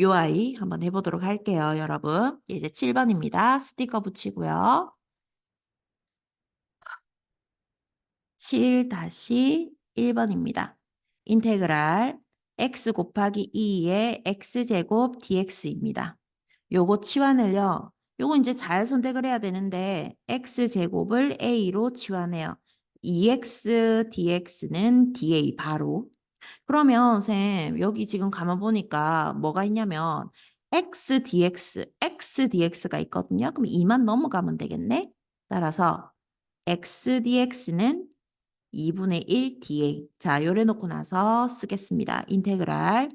요 아이 한번 해보도록 할게요. 여러분. 이제 7번입니다. 스티커 붙이고요. 7-1번입니다. 인테그랄 x 곱하기 2의 x제곱 dx입니다. 요거 치환을요. 요거 이제 잘 선택을 해야 되는데 x제곱을 a로 치환해요. 2x dx는 da 바로. 그러면 쌤 여기 지금 가만 보니까 뭐가 있냐면 x dx가 있거든요. 그럼 2만 넘어가면 되겠네. 따라서 x dx는 2분의 1 dA. 자, 요래 놓고 나서 쓰겠습니다. 인테그랄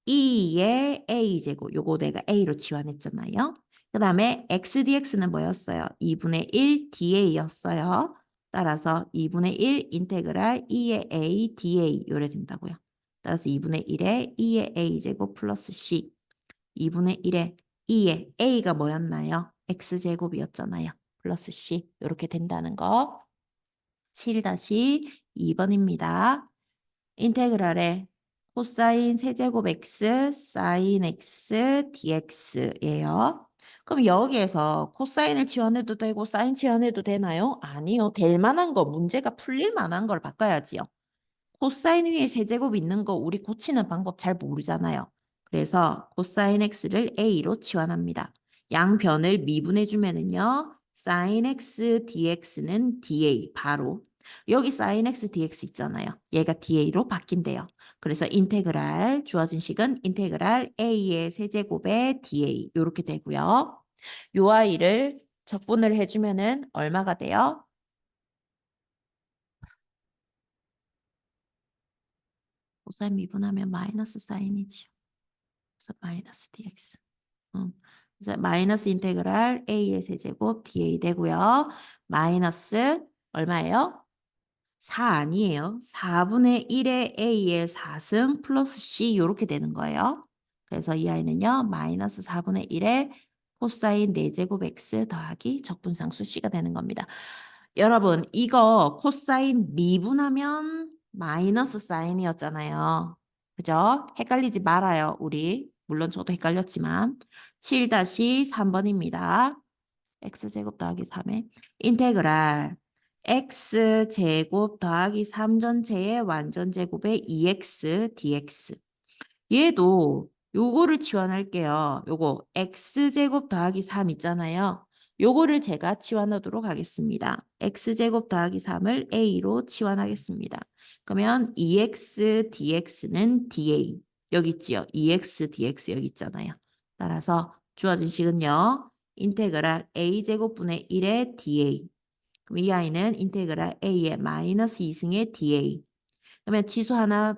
2의 a제곱. 요거 내가 a로 치환했잖아요. 그 다음에 x dx는 뭐였어요? 2분의 1 da였어요. 따라서 2분의 1 인테그랄 2의 a da 요래 된다고요. 따라서 2분의 1에 2의 a제곱 플러스 c. 2분의 1에 2의 a가 뭐였나요? x제곱이었잖아요. 플러스 c 이렇게 된다는 거. 7-2번입니다. 인테그랄의 코사인 세제곱 x, 사인 x, dx예요. 그럼 여기에서 코사인을 지원해도 되고 사인 지원해도 되나요? 아니요. 될 만한 거, 문제가 풀릴 만한 걸 바꿔야지요. 코사인 위에 세제곱 있는 거 우리 고치는 방법 잘 모르잖아요. 그래서 코사인 x를 a로 치환합니다. 양변을 미분해 주면은요. sin x dx는 da 바로 여기 sin x dx 있잖아요. 얘가 da로 바뀐대요. 그래서 인테그랄 주어진 식은 인테그랄 a의 세제곱의 da 이렇게 되고요. 요 아이를 적분을 해주면은 얼마가 돼요? 코사인 미분하면 마이너스 사인이지요. 그래서 마이너스 dx. 그래서 마이너스 인테그랄 a의 세제곱 da 되고요. 마이너스 얼마예요? 4 아니에요. 4분의 1의 a의 4승 플러스 c 이렇게 되는 거예요. 그래서 이 아이는요. 마이너스 4분의 1의 코사인 4제곱 x 더하기 적분상수 c가 되는 겁니다. 여러분 이거 코사인 미분하면 마이너스 사인이었잖아요. 그죠? 헷갈리지 말아요. 우리. 물론 저도 헷갈렸지만 7-3번입니다. x제곱 더하기 3의 인테그랄 x제곱 더하기 3 전체의 완전제곱의 2x dx 얘도 요거를 치환할게요. 요거 x제곱 더하기 3 있잖아요. 요거를 제가 치환하도록 하겠습니다. x제곱 더하기 3을 a로 치환하겠습니다. 그러면 2x dx는 da. 여기 있지요. 2x dx 여기 있잖아요. 따라서 주어진 식은요. 인테그랄 a제곱분의 1의 da. 그럼 이 아이는 인테그랄 a의 마이너스 2승의 da. 그러면 지수 하나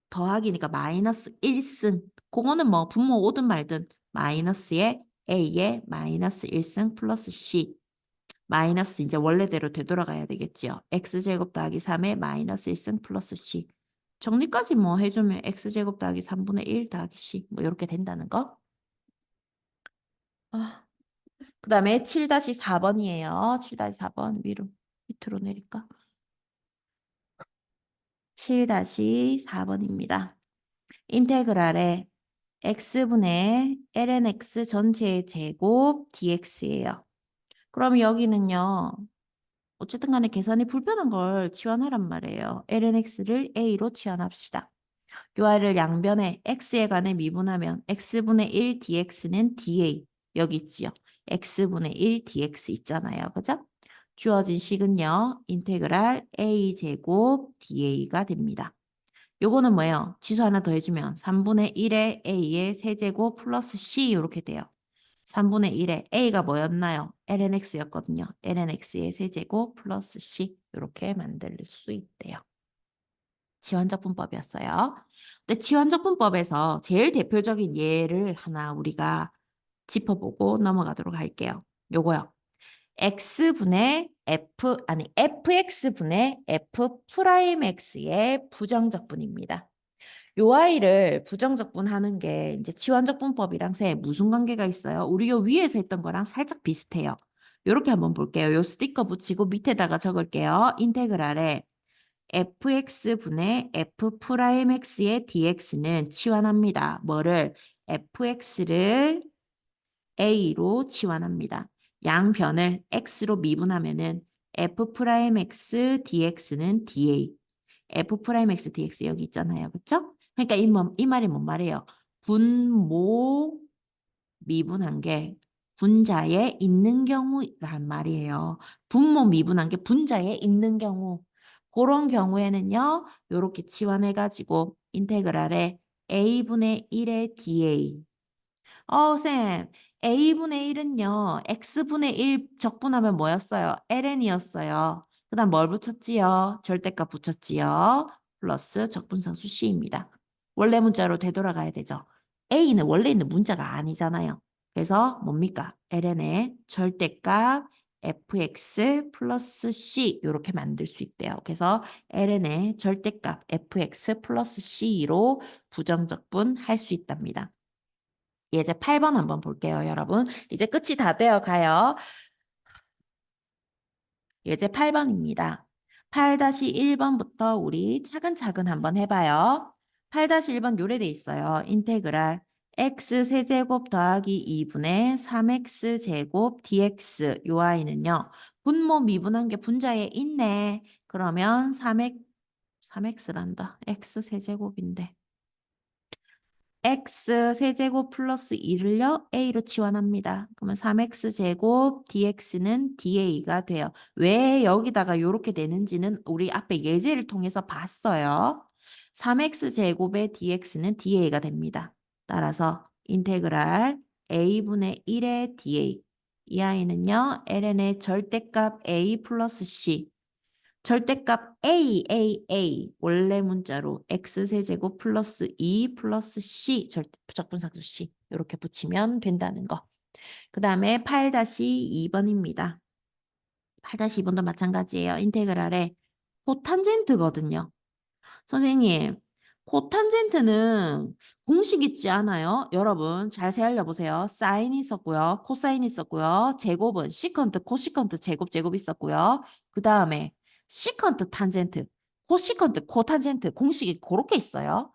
더하기니까 마이너스 1승. 그거는 뭐 분모 오든 말든 마이너스의 a의 마이너스 1승 플러스 c. 마이너스 이제 원래대로 되돌아가야 되겠지요. x제곱 더하기 3의 마이너스 1승 플러스 c. 정리까지 뭐 해주면 x제곱 더하기 3분의 1 더하기 c. 뭐 이렇게 된다는 거. 그 다음에 7-4번이에요. 7-4번 위로. 밑으로 내릴까? 7-4번입니다. 인테그랄에 x분의 lnx 전체의 제곱 dx예요. 그럼 여기는요. 어쨌든 간에 계산이 불편한 걸 치환하란 말이에요. lnx를 a로 치환합시다. 요 아이를 양변에 x에 관해 미분하면 x분의 1 dx는 da. 여기 있지요. x분의 1 dx 있잖아요. 그죠? 주어진 식은요. 인테그랄 a제곱 da가 됩니다. 요거는 뭐예요? 지수 하나 더 해주면 3분의 1의 a의 세제곱 플러스 c 이렇게 돼요. 3분의 1의 a가 뭐였나요? lnx였거든요. lnx의 세제곱 플러스 c 이렇게 만들 수 있대요. 지환적분법이었어요. 근데 지환적분법에서 제일 대표적인 예를 하나 우리가 짚어보고 넘어가도록 할게요. 요거요. x분의 fx분의 f 프라임 x의 부정적분입니다. 요 아이를 부정적분하는 게 이제 치환적분법이랑 무슨 관계가 있어요? 우리 요 위에서 했던 거랑 살짝 비슷해요. 요렇게 한번 볼게요. 요 스티커 붙이고 밑에다가 적을게요. 인테그랄에 fx분의 f 프라임 x의 dx는 치환합니다. 뭐를? fx를 a로 치환합니다. 양변을 x로 미분하면은 f 프라임 x dx는 da. f 프라임 x dx 여기 있잖아요. 그쵸? 그러니까 이 말이 뭔 말이에요? 분모 미분한 게 분자에 있는 경우란 말이에요. 분모 미분한 게 분자에 있는 경우. 그런 경우에는요. 요렇게 치환해가지고 인테그랄에 a분의 1의 da. 쌤, a분의 1은요. x분의 1 적분하면 뭐였어요? ln이었어요. 그 다음 뭘 붙였지요? 절대값 붙였지요. 플러스 적분상수 c입니다. 원래 문자로 되돌아가야 되죠. a는 원래 있는 문자가 아니잖아요. 그래서 뭡니까? ln의 절대값 fx 플러스 c 이렇게 만들 수 있대요. 그래서 ln의 절대값 fx 플러스 c로 부정적분 할 수 있답니다. 예제 8번 한번 볼게요, 여러분. 이제 끝이 다 되어 가요. 예제 8번입니다. 8-1번부터 우리 차근차근 한번 해봐요. 8-1번 요래돼 있어요. 인테그랄 x 세제곱 더하기 2분의 3x 제곱 dx 요 아이는요. 분모 미분한 게 분자에 있네. 그러면 3x란다. x 세제곱인데. x 세제곱 플러스 2를요. a로 치환합니다. 그러면 3x 제곱 dx는 da가 돼요. 왜 여기다가 이렇게 되는지는 우리 앞에 예제를 통해서 봤어요. 3x 제곱의 dx는 da가 됩니다. 따라서 인테그랄 a분의 1의 da 이 아이는요. ln의 절대값 a 플러스 c 절대값 A 원래 문자로 x세제곱 플러스 2 플러스 c 부적분상수 c 이렇게 붙이면 된다는 거. 그 다음에 8-2번입니다. 8-2번도 마찬가지예요. 인테그랄에 코탄젠트거든요. 선생님, 코탄젠트는 공식 있지 않아요? 여러분 잘 세알려 보세요. 사인이 있었고요. 코사인이 있었고요. 제곱은 시컨트, 코시컨트, 제곱 있었고요. 그 다음에 시컨트, 탄젠트, 코시컨트, 코탄젠트 공식이 그렇게 있어요.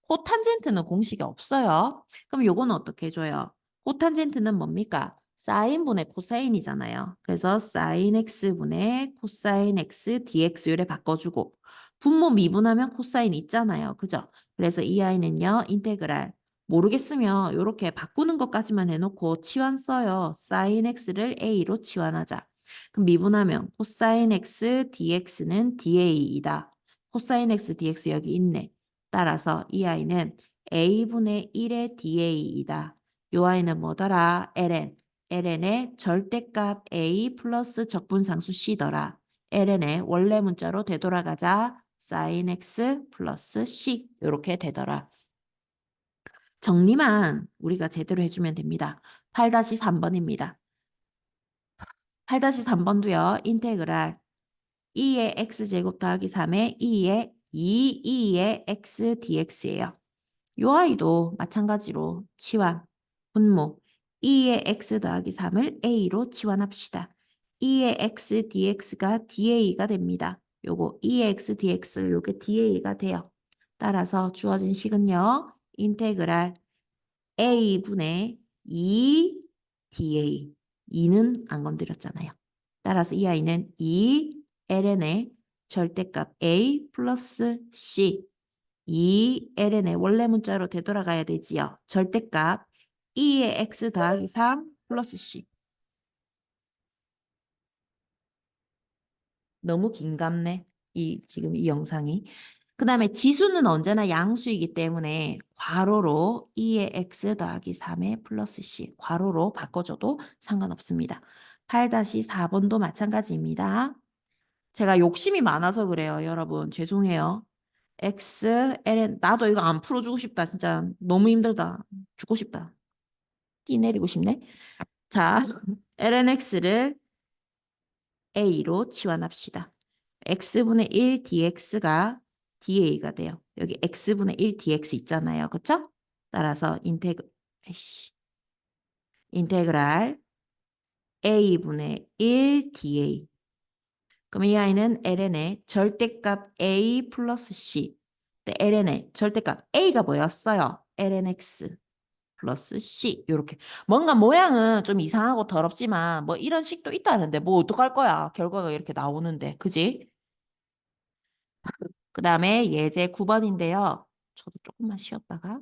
코탄젠트는 공식이 없어요. 그럼 요거는 어떻게 해줘요? 코탄젠트는 뭡니까? 사인분의 코사인이잖아요. 그래서 사인 x분의 코사인 x dx를 바꿔주고 분모 미분하면 코사인 있잖아요. 그죠? 그래서 이 아이는요. 인테그랄 모르겠으면 이렇게 바꾸는 것까지만 해놓고 치환 써요. 사인 x를 a로 치환하자. 그럼 미분하면 코사인 x dx는 da이다. 코사인 x dx 여기 있네. 따라서 이 아이는 a분의 1의 da이다. 이 아이는 뭐더라? ln. ln의 절대값 a 플러스 적분상수 c더라. ln의 원래 문자로 되돌아가자. sin x 플러스 c 이렇게 되더라. 정리만 우리가 제대로 해주면 됩니다. 8-3번입니다. 8-3번도요. 인테그랄 2의 x제곱 더하기 3의 2의 x dx예요. 이 아이도 마찬가지로 치환, 분모 2의 x 더하기 3을 a로 치환합시다. 2의 x dx가 da가 됩니다. 요거 2의 x dx 요게 da가 돼요. 따라서 주어진 식은요. 인테그랄 a분의 2 da. 2는 안 건드렸잖아요. 따라서 이 아이는 2 ln의 절대값 a 플러스 c. 2 ln의 원래 문자로 되돌아가야 되지요. 절대값 2의 x 더하기 3 플러스 c. 너무 긴갑네. 지금 이 영상이. 그 다음에 지수는 언제나 양수이기 때문에 괄호로 2의 x 더하기 3의 플러스 c 괄호로 바꿔줘도 상관없습니다. 8-4번도 마찬가지입니다. 제가 욕심이 많아서 그래요, 여러분. 죄송해요. x, ln 나도 이거 안 풀어주고 싶다. 진짜 너무 힘들다. 죽고 싶다. 띠 내리고 싶네. 자, lnx를 a로 치환합시다. x분의 1 dx가 da가 돼요. 여기 x분의 1 dx 있잖아요. 그쵸? 따라서 인테그랄 a분의 1 da. 그럼 이 아이는 ln의 절대값 a 플러스 c. ln의 절대값 a가 뭐였어요? lnx 플러스 c. 이렇게 뭔가 모양은 좀 이상하고 더럽지만 뭐 이런 식도 있다는데 뭐 어떡할 거야. 결과가 이렇게 나오는데. 그지? 그 다음에 예제 9번인데요. 저도 조금만 쉬었다가